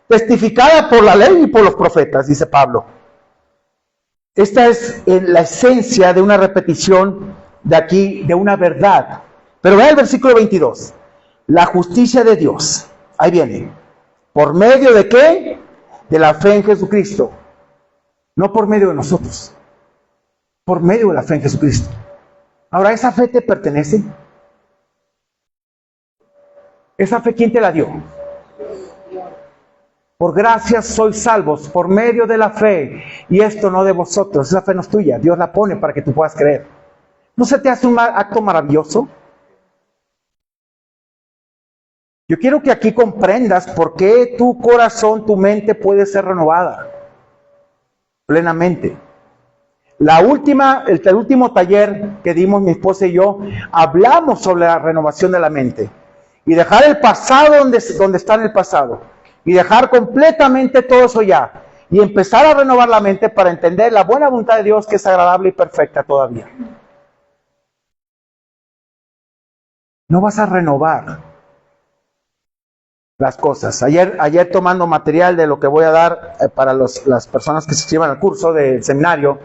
testificada por la ley y por los profetas, dice Pablo. Esta es la esencia de una repetición de aquí, de una verdad. Pero vea el versículo 22. La justicia de Dios. Ahí viene. ¿Por medio de qué? De la fe en Jesucristo. No por medio de nosotros. Por medio de la fe en Jesucristo. Ahora, ¿esa fe te pertenece? ¿Esa fe quién te la dio? Por gracia sois salvos, por medio de la fe. Y esto no de vosotros, esa fe no es tuya. Dios la pone para que tú puedas creer. ¿No se te hace un acto maravilloso? Yo quiero que aquí comprendas por qué tu corazón, tu mente puede ser renovada plenamente. El último taller que dimos mi esposa y yo, hablamos sobre la renovación de la mente. Y dejar el pasado donde está en el pasado. Y dejar completamente todo eso ya. Y empezar a renovar la mente para entender la buena voluntad de Dios, que es agradable y perfecta todavía. no vas a renovar las cosas. Ayer tomando material de lo que voy a dar para las personas que se inscriban al curso del seminario,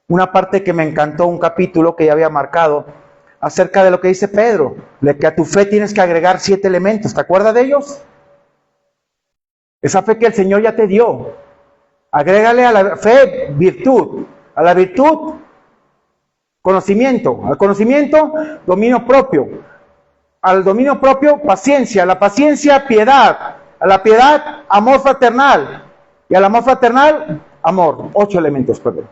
una parte que me encantó, un capítulo que ya había marcado, acerca de lo que dice Pedro, de que a tu fe tienes que agregar 7 elementos. ¿Te acuerdas de ellos? Esa fe que el Señor ya te dio. Agrégale a la fe virtud, a la virtud conocimiento, al conocimiento dominio propio, al dominio propio paciencia, a la paciencia piedad, a la piedad amor fraternal y al amor fraternal amor. 8 elementos, perdón.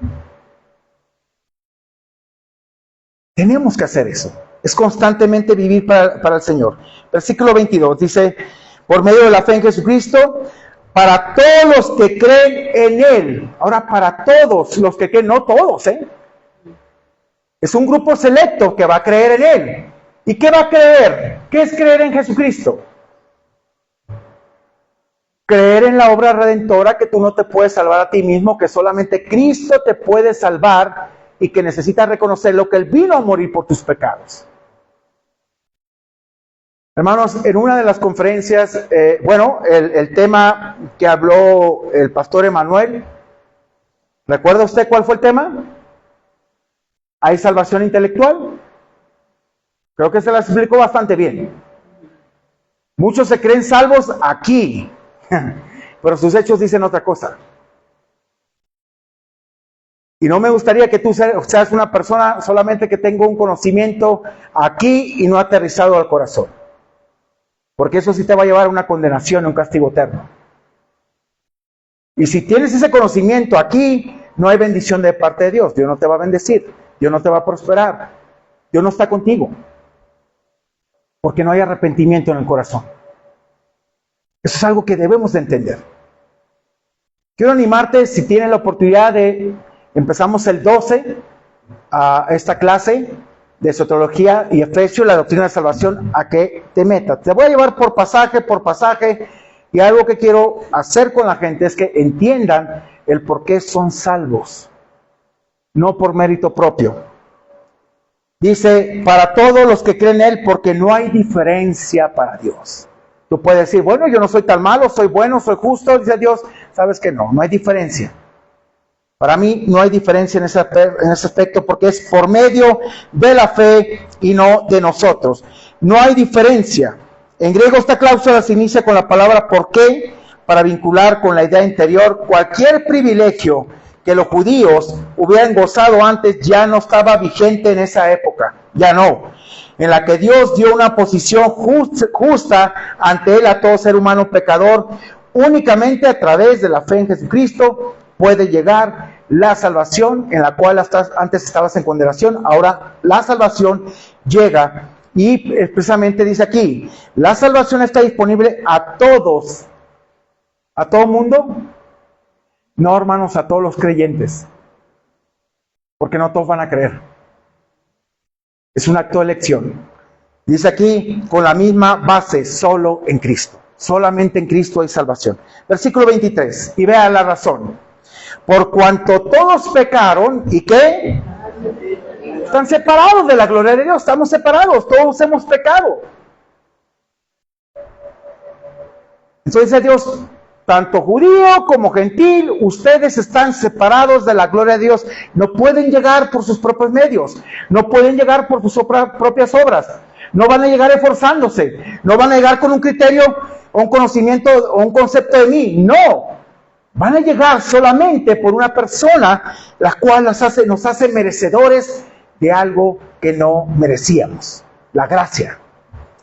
Tenemos que hacer eso. Es constantemente vivir para el Señor. Versículo 22 dice, por medio de la fe en Jesucristo, para todos los que creen en Él. Ahora, para todos los que creen, no todos, es un grupo selecto que va a creer en Él. ¿Y qué va a creer? ¿Qué es creer en Jesucristo? Creer en la obra redentora, que tú no te puedes salvar a ti mismo, que solamente Cristo te puede salvar y que necesitas reconocer lo que Él vino a morir por tus pecados. Hermanos, en una de las conferencias, el tema que habló el pastor Emanuel, ¿recuerda usted cuál fue el tema? ¿Hay salvación intelectual? Creo que se las explicó bastante bien. Muchos se creen salvos aquí, pero sus hechos dicen otra cosa. Y no me gustaría que tú seas una persona solamente que tenga un conocimiento aquí y no aterrizado al corazón. Porque eso sí te va a llevar a una condenación, a un castigo eterno. Y si tienes ese conocimiento aquí, no hay bendición de parte de Dios. Dios no te va a bendecir. Dios no te va a prosperar. Dios no está contigo. Porque no hay arrepentimiento en el corazón. Eso es algo que debemos de entender. Quiero animarte, si tienes la oportunidad de... Empezamos el 12 a esta clase de Soteriología y Efesios, la doctrina de salvación, a que te metas. Te voy a llevar por pasaje, y algo que quiero hacer con la gente es que entiendan el por qué son salvos, no por mérito propio. Dice, para todos los que creen en Él, porque no hay diferencia para Dios. Tú puedes decir, bueno, yo no soy tan malo, soy bueno, soy justo, dice Dios. Sabes que no hay diferencia. Para mí no hay diferencia en ese aspecto, porque es por medio de la fe y no de nosotros. No hay diferencia. En griego esta cláusula se inicia con la palabra ¿por qué? Para vincular con la idea interior. Cualquier privilegio que los judíos hubieran gozado antes ya no estaba vigente en esa época. Ya no. En la que Dios dio una posición justa ante Él a todo ser humano pecador. Únicamente a través de la fe en Jesucristo puede llegar la salvación, en la cual antes estabas en condenación. Ahora la salvación llega, y expresamente dice aquí, la salvación está disponible a todos. ¿A todo mundo? No, hermanos, a todos los creyentes, porque no todos van a creer. Es un acto de elección. Dice aquí, con la misma base, solo en Cristo. Solamente en Cristo hay salvación. Versículo 23, y vea la razón. Por cuanto todos pecaron, ¿y qué? Están separados de la gloria de Dios. Estamos separados, todos hemos pecado. Entonces dice Dios, tanto judío como gentil, ustedes están separados de la gloria de Dios. No pueden llegar por sus propios medios, no pueden llegar por sus propias obras, no van a llegar esforzándose, no van a llegar con un criterio o un conocimiento o un concepto de mí, no. Van a llegar solamente por una persona, la cual nos hace merecedores de algo que no merecíamos. La gracia.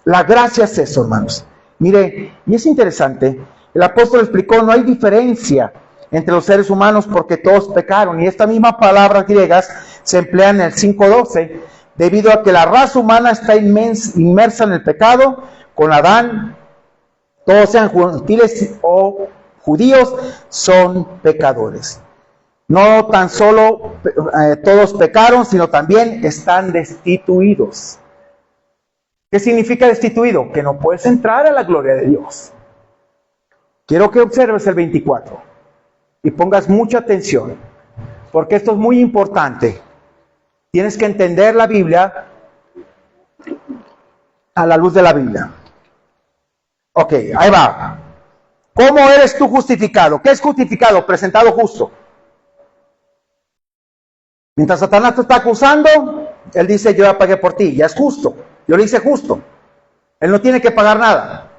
La gracia es eso, hermanos. Mire, y es interesante, el apóstol explicó, no hay diferencia entre los seres humanos porque todos pecaron. Y esta misma palabra griegas se emplea en el 5:12, debido a que la raza humana está inmersa en el pecado, con Adán, todos sean gentiles o judíos, son pecadores. No tan solo todos pecaron, sino también están destituidos. ¿Qué significa destituido? Que no puedes entrar a la gloria de Dios. Quiero que observes el 24 y pongas mucha atención, porque esto es muy importante. Tienes que entender la Biblia a la luz de la Biblia. Ok, ahí va. ¿Cómo eres tú justificado? ¿Qué es justificado? Presentado justo. Mientras Satanás te está acusando, él dice, yo ya pagué por ti, ya es justo. Yo le hice justo. Él no tiene que pagar nada.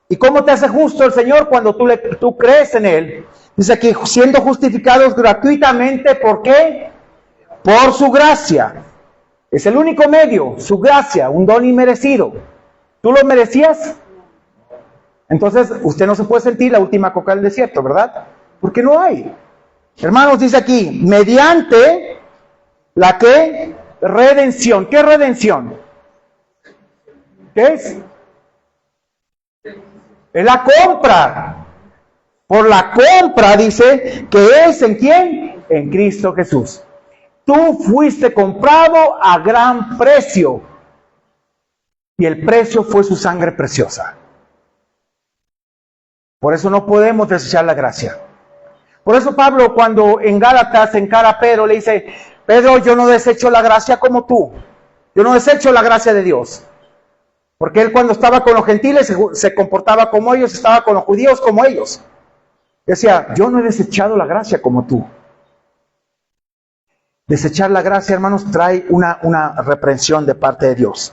¿Y cómo te hace justo el Señor? Cuando tú crees en Él. Dice aquí, siendo justificados gratuitamente, ¿por qué? Por su gracia. Es el único medio, su gracia, un don inmerecido. ¿Tú lo merecías? Entonces, usted no se puede sentir la última coca del desierto, ¿verdad? Porque no hay. Hermanos, dice aquí, mediante la que redención. ¿Qué redención? ¿Qué es? Es la compra. Por la compra, dice, que es ¿en quién? En Cristo Jesús. Tú fuiste comprado a gran precio. Y el precio fue su sangre preciosa. Por eso no podemos desechar la gracia. Por eso Pablo, cuando en Gálatas encara a Pedro, le dice, Pedro, yo no desecho la gracia como tú. Yo no desecho la gracia de Dios. Porque él cuando estaba con los gentiles se comportaba como ellos, estaba con los judíos como ellos. Decía, yo no he desechado la gracia como tú. Desechar la gracia, hermanos, trae una reprensión de parte de Dios.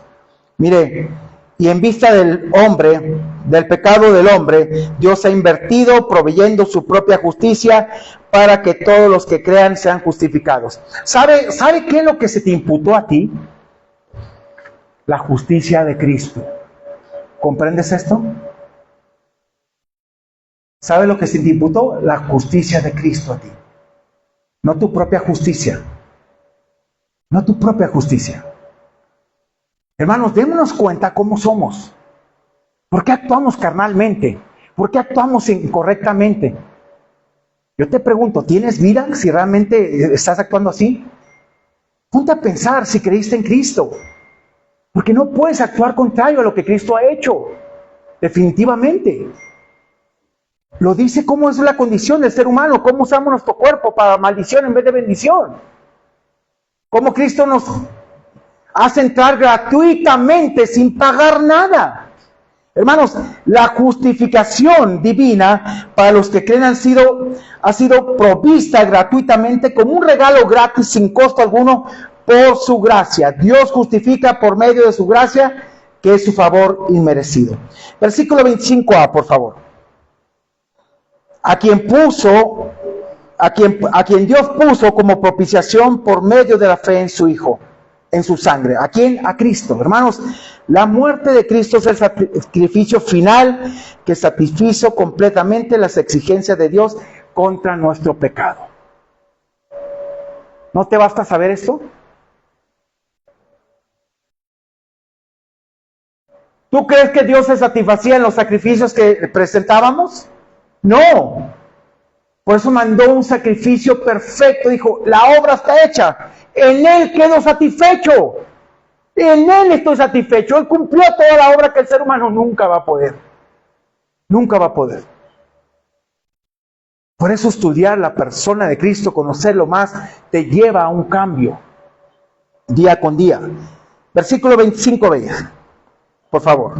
Mire, y en vista del hombre, del pecado del hombre, Dios ha invertido proveyendo su propia justicia para que todos los que crean sean justificados. ¿Sabe qué es lo que se te imputó a ti? La justicia de Cristo. ¿Comprendes esto? ¿Sabe lo que se te imputó? La justicia de Cristo a ti. No tu propia justicia. No tu propia justicia. Hermanos, démonos cuenta cómo somos. ¿Por qué actuamos carnalmente? ¿Por qué actuamos incorrectamente? Yo te pregunto, ¿tienes vida si realmente estás actuando así? Ponte a pensar si creíste en Cristo. Porque no puedes actuar contrario a lo que Cristo ha hecho. Definitivamente. Lo dice cómo es la condición del ser humano, cómo usamos nuestro cuerpo para maldición en vez de bendición. Cómo Cristo nos hace entrar gratuitamente sin pagar nada. Hermanos, la justificación divina para los que creen ha sido provista gratuitamente como un regalo gratis sin costo alguno por su gracia. Dios justifica por medio de su gracia, que es su favor inmerecido. Versículo 25a, por favor. A quien Dios puso como propiciación por medio de la fe en su Hijo, en su sangre. ¿A quién? A Cristo. Hermanos, la muerte de Cristo es el sacrificio final que satisfizo completamente las exigencias de Dios contra nuestro pecado. ¿No te basta saber esto? ¿Tú crees que Dios se satisfacía en los sacrificios que presentábamos? No. Por eso mandó un sacrificio perfecto. Dijo, la obra está hecha. En Él quedo satisfecho. En Él estoy satisfecho. Él cumplió toda la obra que el ser humano nunca va a poder. Nunca va a poder. Por eso estudiar la persona de Cristo, conocerlo más, te lleva a un cambio. Día con día. Versículo 25b. Por favor.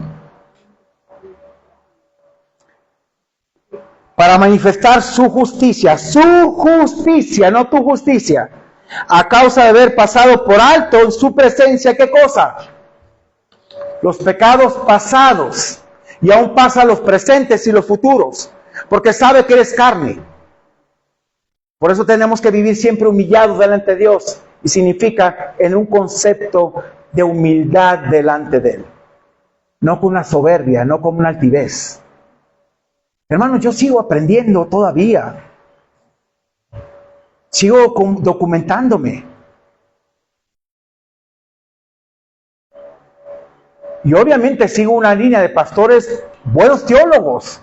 Para manifestar su justicia, no tu justicia, a causa de haber pasado por alto en su presencia, ¿qué cosa? Los pecados pasados, y aún pasa los presentes y los futuros, porque sabe que eres carne. Por eso tenemos que vivir siempre humillados delante de Dios, y significa en un concepto de humildad delante de Él, no con una soberbia, no con una altivez. Hermanos, yo sigo aprendiendo todavía. Sigo documentándome. Y obviamente sigo una línea de pastores, buenos teólogos.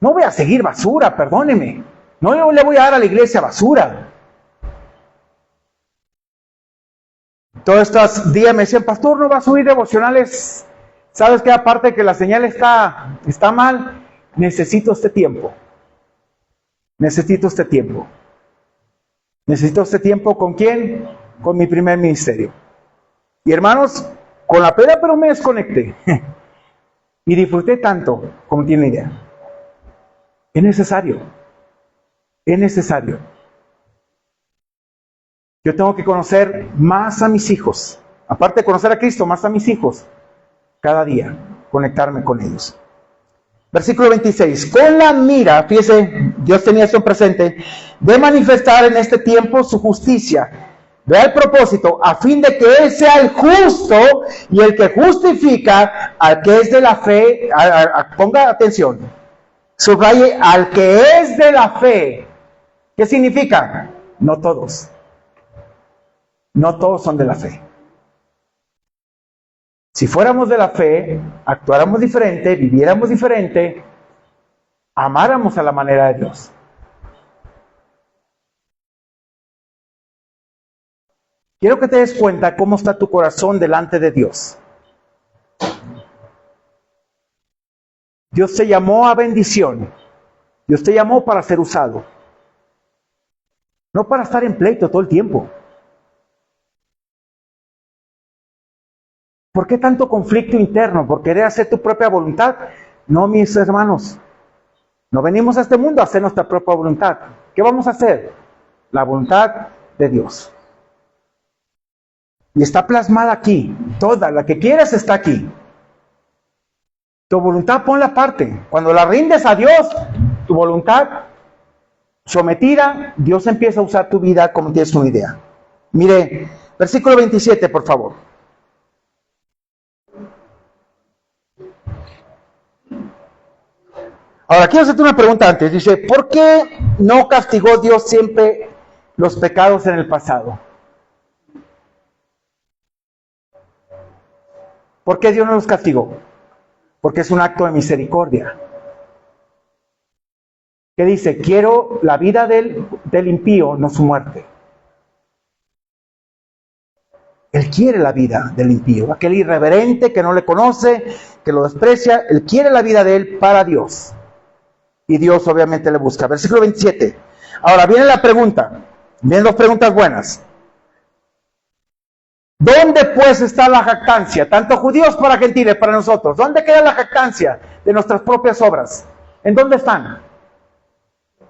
No voy a seguir basura, perdóneme. No le voy a dar a la iglesia basura. Todos estos días me decían, pastor, ¿no va a subir devocionales? ¿Sabes qué? Aparte de que la señal está mal, necesito este tiempo. Necesito este tiempo. ¿Necesito este tiempo con quién? Con mi primer ministerio. Y hermanos, con la peda, pero me desconecté. Y disfruté tanto, como tiene idea. Es necesario. Es necesario. Yo tengo que conocer más a mis hijos. Aparte de conocer a Cristo, más a mis hijos. Cada día. Conectarme con ellos. Versículo 26. Con la mira, fíjese, Dios tenía esto presente, de manifestar en este tiempo su justicia. Vea el propósito, a fin de que Él sea el justo y el que justifica al que es de la fe. Ponga atención. Subraye, al que es de la fe. ¿Qué significa? No todos. No todos son de la fe. Si fuéramos de la fe, actuáramos diferente, viviéramos diferente, amáramos a la manera de Dios. Quiero que te des cuenta cómo está tu corazón delante de Dios. Dios te llamó a bendición. Dios te llamó para ser usado. No para estar en pleito todo el tiempo. ¿Por qué tanto conflicto interno? ¿Por querer hacer tu propia voluntad? No, mis hermanos. No venimos a este mundo a hacer nuestra propia voluntad. ¿Qué vamos a hacer? La voluntad de Dios. Y está plasmada aquí. Toda la que quieras está aquí. Tu voluntad ponla aparte. Cuando la rindes a Dios, tu voluntad sometida, Dios empieza a usar tu vida como tienes una idea. Mire, versículo 27, por favor. Ahora, quiero hacerte una pregunta antes. Dice, ¿por qué no castigó Dios siempre los pecados en el pasado? ¿Por qué Dios no los castigó? Porque es un acto de misericordia. ¿Qué dice? Quiero la vida del impío, no su muerte. Él quiere la vida del impío. Aquel irreverente que no le conoce, que lo desprecia, Él quiere la vida de él para Dios. Y Dios obviamente le busca. Versículo 27. Ahora viene la pregunta. Vienen dos preguntas buenas. ¿Dónde pues está la jactancia? Tanto judíos para gentiles, para nosotros. ¿Dónde queda la jactancia de nuestras propias obras? ¿En dónde están?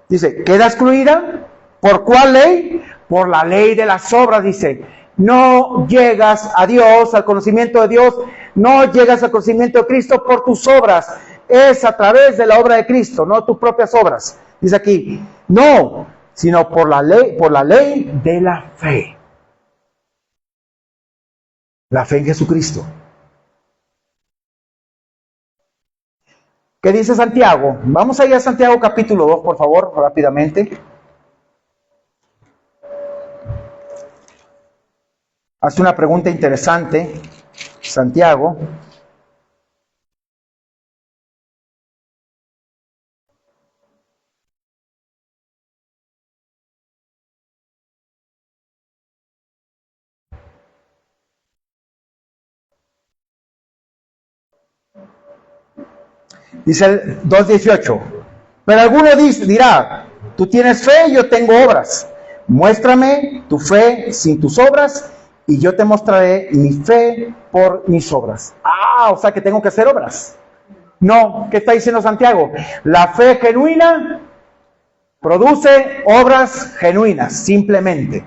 Dice, ¿queda excluida? ¿Por cuál ley? Por la ley de las obras, dice. No llegas a Dios, al conocimiento de Dios. No llegas al conocimiento de Cristo por tus obras. Es a través de la obra de Cristo, no tus propias obras. Dice aquí, no, sino por la ley de la fe. La fe en Jesucristo. ¿Qué dice Santiago? Vamos a ir a Santiago capítulo 2, por favor, rápidamente. Hace una pregunta interesante, Santiago. Dice el 2:18. Pero alguno dirá, tú tienes fe, yo tengo obras. Muéstrame tu fe sin tus obras y yo te mostraré mi fe por mis obras. O sea que tengo que hacer obras. No, ¿qué está diciendo Santiago? La fe genuina produce obras genuinas, simplemente.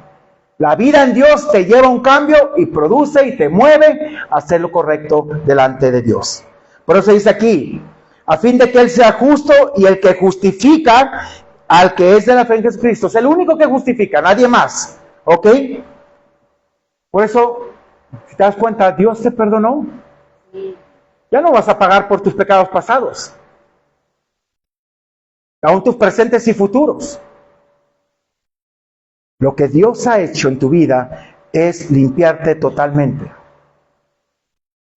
La vida en Dios te lleva a un cambio y produce y te mueve a hacer lo correcto delante de Dios. Por eso dice aquí, a fin de que Él sea justo y el que justifica al que es de la fe en Jesucristo. Es el único que justifica, nadie más. ¿Ok? Por eso, si te das cuenta, Dios te perdonó. Ya no vas a pagar por tus pecados pasados. Aún tus presentes y futuros. Lo que Dios ha hecho en tu vida es limpiarte totalmente.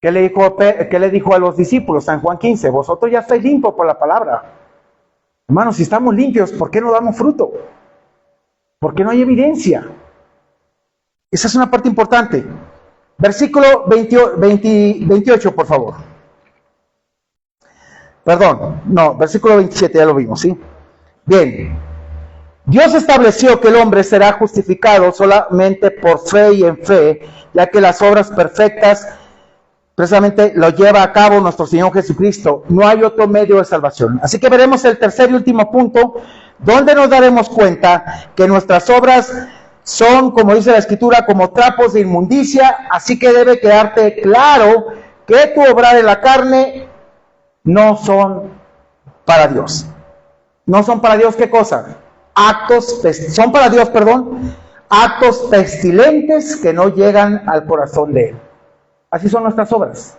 ¿Qué le dijo a los discípulos? San Juan 15, vosotros ya estáis limpios por la palabra. Hermanos, si estamos limpios, ¿por qué no damos fruto? ¿Por qué no hay evidencia? Esa es una parte importante. Versículo 28, por favor. Perdón, no, versículo 27, ya lo vimos, ¿sí? Bien. Dios estableció que el hombre será justificado solamente por fe y en fe, ya que las obras perfectas precisamente lo lleva a cabo nuestro Señor Jesucristo. No hay otro medio de salvación. Así que veremos el tercer y último punto, donde nos daremos cuenta que nuestras obras son, como dice la Escritura, como trapos de inmundicia. Así que debe quedarte claro que tu obrar en la carne no son para Dios. No son para Dios, ¿qué cosa? Son para Dios, actos pestilentes que no llegan al corazón de Él. Así son nuestras obras.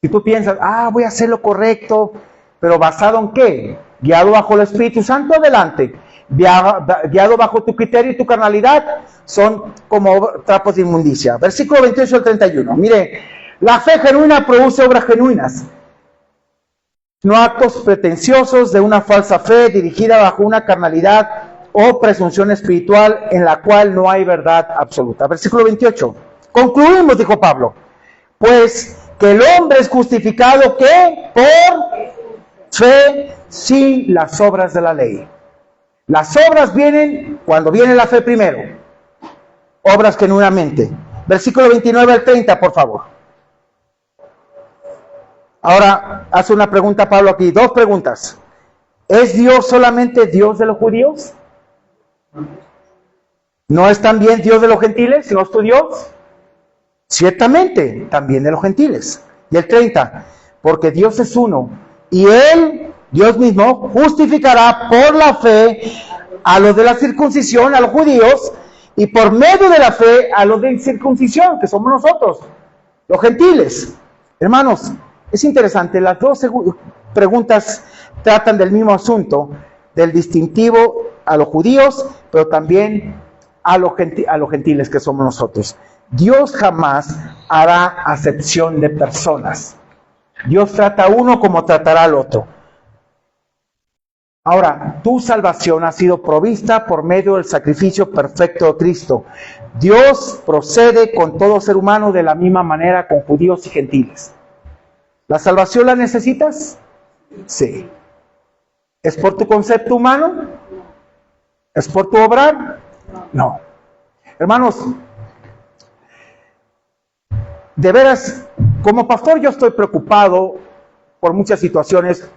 Si tú piensas, voy a hacer lo correcto, pero ¿basado en qué? Guiado bajo el Espíritu Santo, adelante. Guiado bajo tu criterio y tu carnalidad, son como trapos de inmundicia. Versículo 28 al 31. Mire, la fe genuina produce obras genuinas, no actos pretenciosos de una falsa fe dirigida bajo una carnalidad o presunción espiritual en la cual no hay verdad absoluta. Versículo 28. Concluimos, dijo Pablo, pues que el hombre es justificado ¿qué? Por fe sin las obras de la ley. Las obras vienen cuando viene la fe primero. Obras genuinamente. Versículo 29 al 30, por favor. Ahora hace una pregunta Pablo aquí, dos preguntas. ¿Es Dios solamente Dios de los judíos? ¿No es también Dios de los gentiles? ¿No es tu Dios? Ciertamente, también de los gentiles. Y el 30, porque Dios es uno, y Él, Dios mismo, justificará por la fe a los de la circuncisión, a los judíos, y por medio de la fe a los de circuncisión, que somos nosotros, los gentiles. Hermanos, es interesante, las dos preguntas tratan del mismo asunto, del distintivo a los judíos, pero también a los gentiles que somos nosotros. Dios jamás hará acepción de personas. Dios trata a uno como tratará al otro. Ahora, tu salvación ha sido provista por medio del sacrificio perfecto de Cristo. Dios procede con todo ser humano de la misma manera con judíos y gentiles. ¿La salvación la necesitas? Sí. ¿Es por tu concepto humano? ¿Es por tu obrar? No. Hermanos, de veras, como pastor yo estoy preocupado por muchas situaciones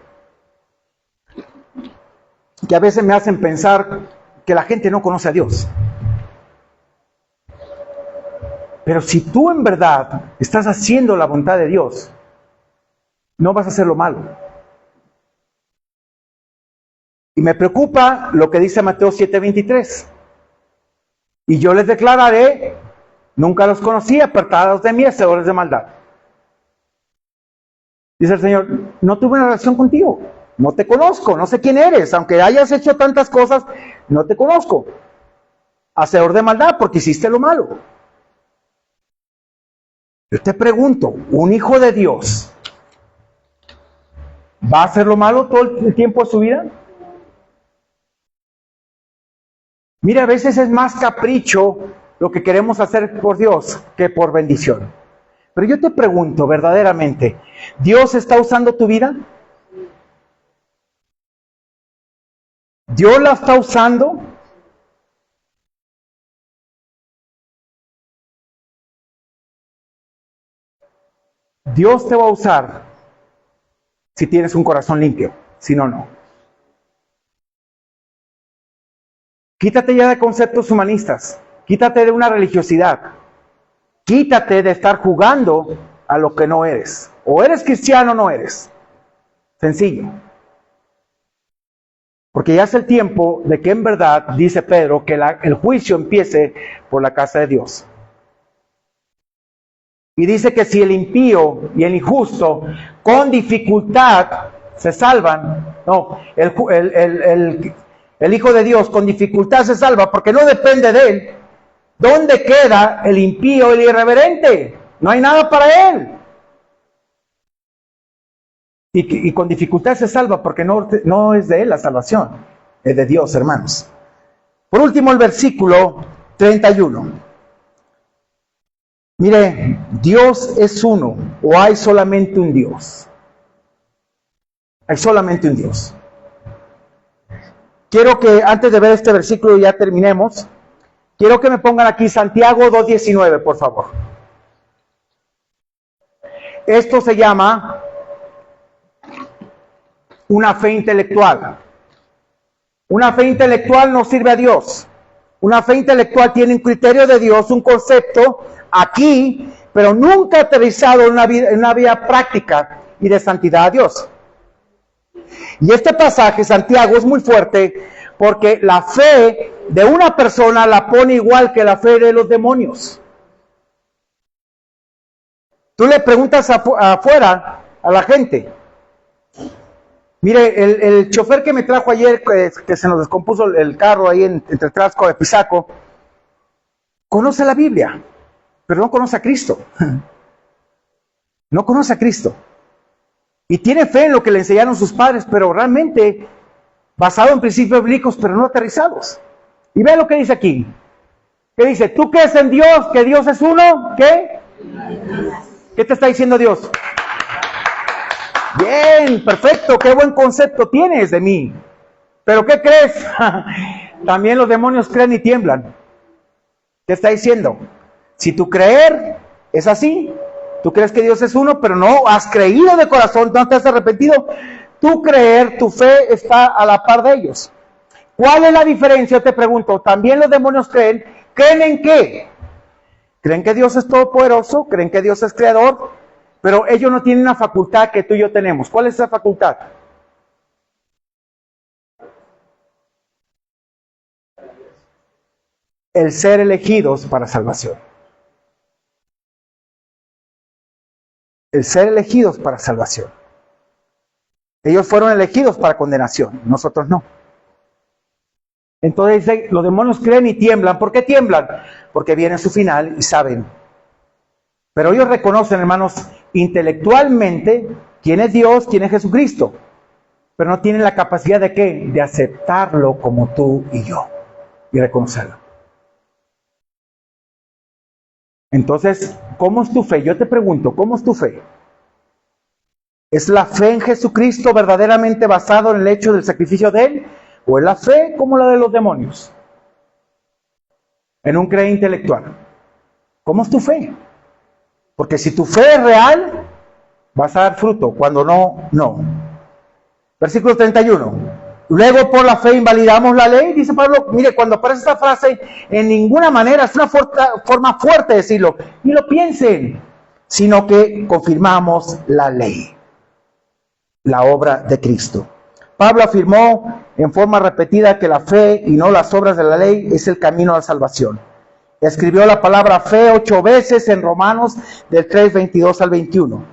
que a veces me hacen pensar que la gente no conoce a Dios. Pero si tú en verdad estás haciendo la voluntad de Dios, no vas a hacer lo malo. Y me preocupa lo que dice Mateo 7:23. Y yo les declararé, nunca los conocí, apartados de mí, hacedores de maldad. Dice el Señor, no tuve una relación contigo, no te conozco, no sé quién eres, aunque hayas hecho tantas cosas, no te conozco. Hacedor de maldad, porque hiciste lo malo. Yo te pregunto, ¿un hijo de Dios va a hacer lo malo todo el tiempo de su vida? Mira, a veces es más capricho lo que queremos hacer por Dios que por bendición. Pero yo te pregunto verdaderamente, ¿Dios está usando tu vida? ¿Dios la está usando? Dios te va a usar si tienes un corazón limpio, si no, no. Quítate ya de conceptos humanistas, quítate de una religiosidad, quítate de estar jugando a lo que no eres. O eres cristiano o no eres. Sencillo. Porque ya es el tiempo de que en verdad, dice Pedro, que el juicio empiece por la casa de Dios. Y dice que si el impío y el injusto con dificultad se salvan, no, el Hijo de Dios con dificultad se salva porque no depende de él. ¿Dónde queda el impío y el irreverente? No hay nada para él. Y con dificultad se salva porque no es de él la salvación, es de Dios, hermanos. Por último, el versículo 31. Mire, Dios es uno, o hay solamente un Dios. Hay solamente un Dios. Quiero que antes de ver este versículo ya terminemos. Quiero que me pongan aquí Santiago 2:19, por favor. Esto se llama una fe intelectual. Una fe intelectual no sirve a Dios. Una fe intelectual tiene un criterio de Dios, un concepto aquí, pero nunca aterrizado en una vida práctica y de santidad a Dios. Y este pasaje, Santiago, es muy fuerte porque la fe de una persona la pone igual que la fe de los demonios. Tú le preguntas afuera a la gente. Mire, el chofer que me trajo ayer, que se nos descompuso el carro ahí entre Trasco y Pisaco, conoce la Biblia, pero no conoce a Cristo. No conoce a Cristo. Y tiene fe en lo que le enseñaron sus padres, pero realmente basado en principios bíblicos, pero no aterrizados. Y ve lo que dice aquí. ¿Qué dice? ¿Tú crees en Dios, que Dios es uno? ¿Qué? ¿Qué te está diciendo Dios? Bien, perfecto, qué buen concepto tienes de mí. ¿Pero qué crees? También los demonios creen y tiemblan. ¿Qué está diciendo? Si tu creer es así, tú crees que Dios es uno, pero no has creído de corazón, no te has arrepentido, tu creer, tu fe está a la par de ellos. ¿Cuál es la diferencia? Yo te pregunto, ¿también los demonios creen? ¿Creen en qué? ¿Creen que Dios es todopoderoso? ¿Creen que Dios es creador? Pero ellos no tienen una facultad que tú y yo tenemos. ¿Cuál es esa facultad? El ser elegidos para salvación. El ser elegidos para salvación. Ellos fueron elegidos para condenación, nosotros no. Entonces los demonios creen y tiemblan. ¿Por qué tiemblan? Porque viene su final y saben. Pero ellos reconocen, hermanos, intelectualmente quién es Dios, quién es Jesucristo. Pero no tienen la capacidad de ¿qué? De aceptarlo como tú y yo. Y reconocerlo. Entonces, ¿cómo es tu fe? Yo te pregunto, ¿cómo es tu fe? ¿Es la fe en Jesucristo verdaderamente basado en el hecho del sacrificio de Él? ¿O es la fe como la de los demonios? En un creer intelectual. ¿Cómo es tu fe? Porque si tu fe es real, vas a dar fruto. Cuando no, no. Versículo 31. Luego por la fe invalidamos la ley, dice Pablo. Mire, cuando aparece esta frase, en ninguna manera, es una forma fuerte de decirlo. Ni lo piensen, sino que confirmamos la ley. La obra de Cristo. Pablo afirmó en forma repetida que la fe y no las obras de la ley es el camino a la salvación. Escribió la palabra fe 8 veces en Romanos del 3:22 al 21.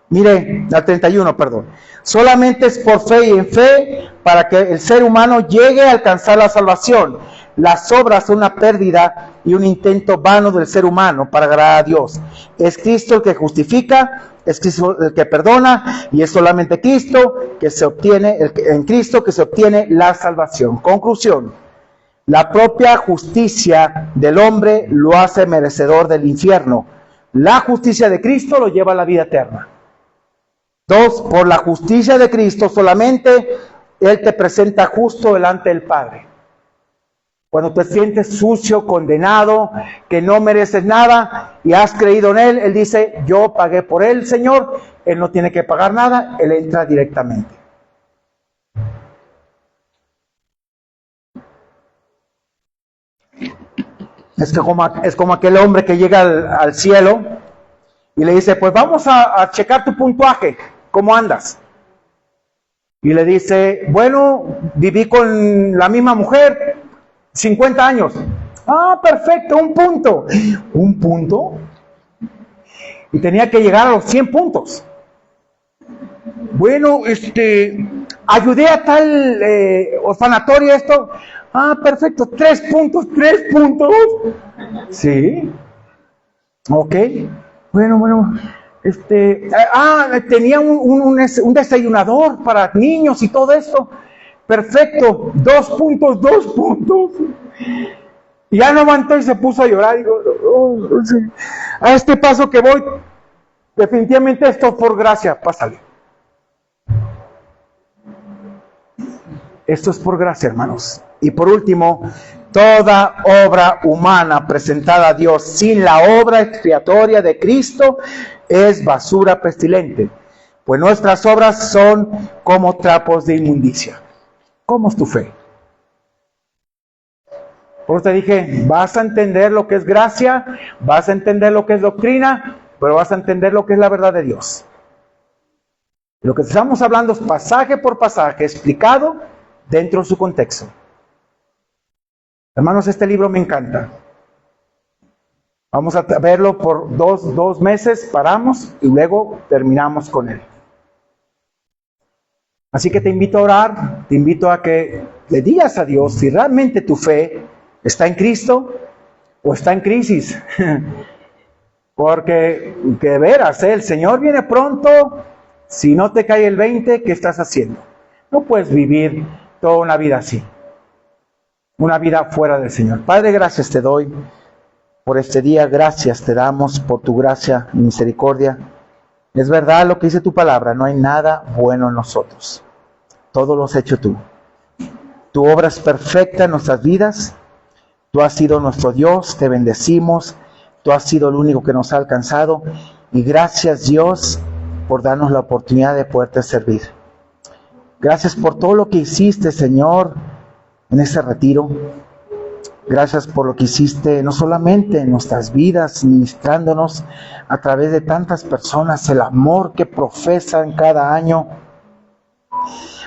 Mire, al 31, perdón. Solamente es por fe y en fe para que el ser humano llegue a alcanzar la salvación. Las obras son una pérdida y un intento vano del ser humano para agradar a Dios. Es Cristo el que justifica, es Cristo el que perdona, y es solamente Cristo que se obtiene, en Cristo que se obtiene la salvación. Conclusión: la propia justicia del hombre lo hace merecedor del infierno. La justicia de Cristo lo lleva a la vida eterna. 2, por la justicia de Cristo solamente Él te presenta justo delante del Padre. Cuando te sientes sucio, condenado, que no mereces nada y has creído en Él, Él dice, yo pagué por Él, Señor. Él no tiene que pagar nada, Él entra directamente. Es como aquel hombre que llega al cielo y le dice, pues vamos a checar tu puntuaje, ¿cómo andas? Y le dice, bueno, viví con la misma mujer 50 años. Ah, perfecto, un punto. ¿Un punto? Y tenía que llegar a los 100 puntos. Bueno, ayudé a tal orfanatorio, esto. Ah, perfecto, 3 puntos, 3 puntos. Sí. Ok. Bueno. Tenía un desayunador para niños y todo esto. Perfecto, 2 puntos, 2 puntos. Y ya no aguantó y se puso a llorar. Digo, a este paso que voy, definitivamente esto es por gracia. Pásale. Esto es por gracia, hermanos. Y por último, Toda obra humana presentada a Dios sin la obra expiatoria de Cristo es basura pestilente, pues nuestras obras son como trapos de inmundicia. ¿Cómo es tu fe? Por eso te dije, vas a entender lo que es gracia, vas a entender lo que es doctrina, pero vas a entender lo que es la verdad de Dios. Lo que estamos hablando es pasaje por pasaje, explicado dentro de su contexto. Hermanos, este libro me encanta. Vamos a verlo por dos meses, paramos y luego terminamos con él. Así que te invito a orar, te invito a que le digas a Dios si realmente tu fe está en Cristo o está en crisis. Porque de veras, el Señor viene pronto. Si no te cae el 20, ¿qué estás haciendo? No puedes vivir toda una vida así. Una vida fuera del Señor. Padre, gracias te doy por este día. Gracias te damos por tu gracia y misericordia. Es verdad lo que dice tu palabra. No hay nada bueno en nosotros. Todo lo has hecho tú. Tu obra es perfecta en nuestras vidas. Tú has sido nuestro Dios. Te bendecimos. Tú has sido el único que nos ha alcanzado. Y gracias, Dios, por darnos la oportunidad de poderte servir. Gracias por todo lo que hiciste, Señor, en ese retiro. Gracias por lo que hiciste no solamente en nuestras vidas, ministrándonos a través de tantas personas, el amor que profesan cada año.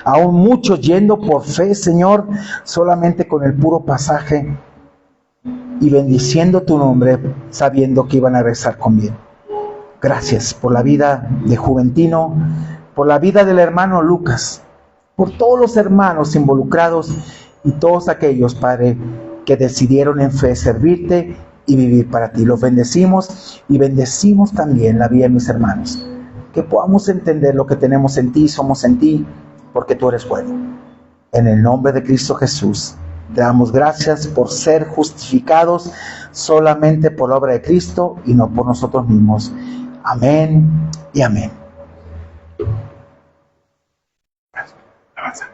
Aún muchos yendo por fe, Señor, solamente con el puro pasaje y bendiciendo tu nombre, sabiendo que iban a regresar con bien. Gracias por la vida de Juventino, por la vida del hermano Lucas, por todos los hermanos involucrados y todos aquellos, Padre, que decidieron en fe servirte y vivir para ti. Los bendecimos y bendecimos también la vida de mis hermanos. Que podamos entender lo que tenemos en ti, somos en ti, porque tú eres bueno. En el nombre de Cristo Jesús, te damos gracias por ser justificados solamente por la obra de Cristo y no por nosotros mismos. Amén y amén. Avanza.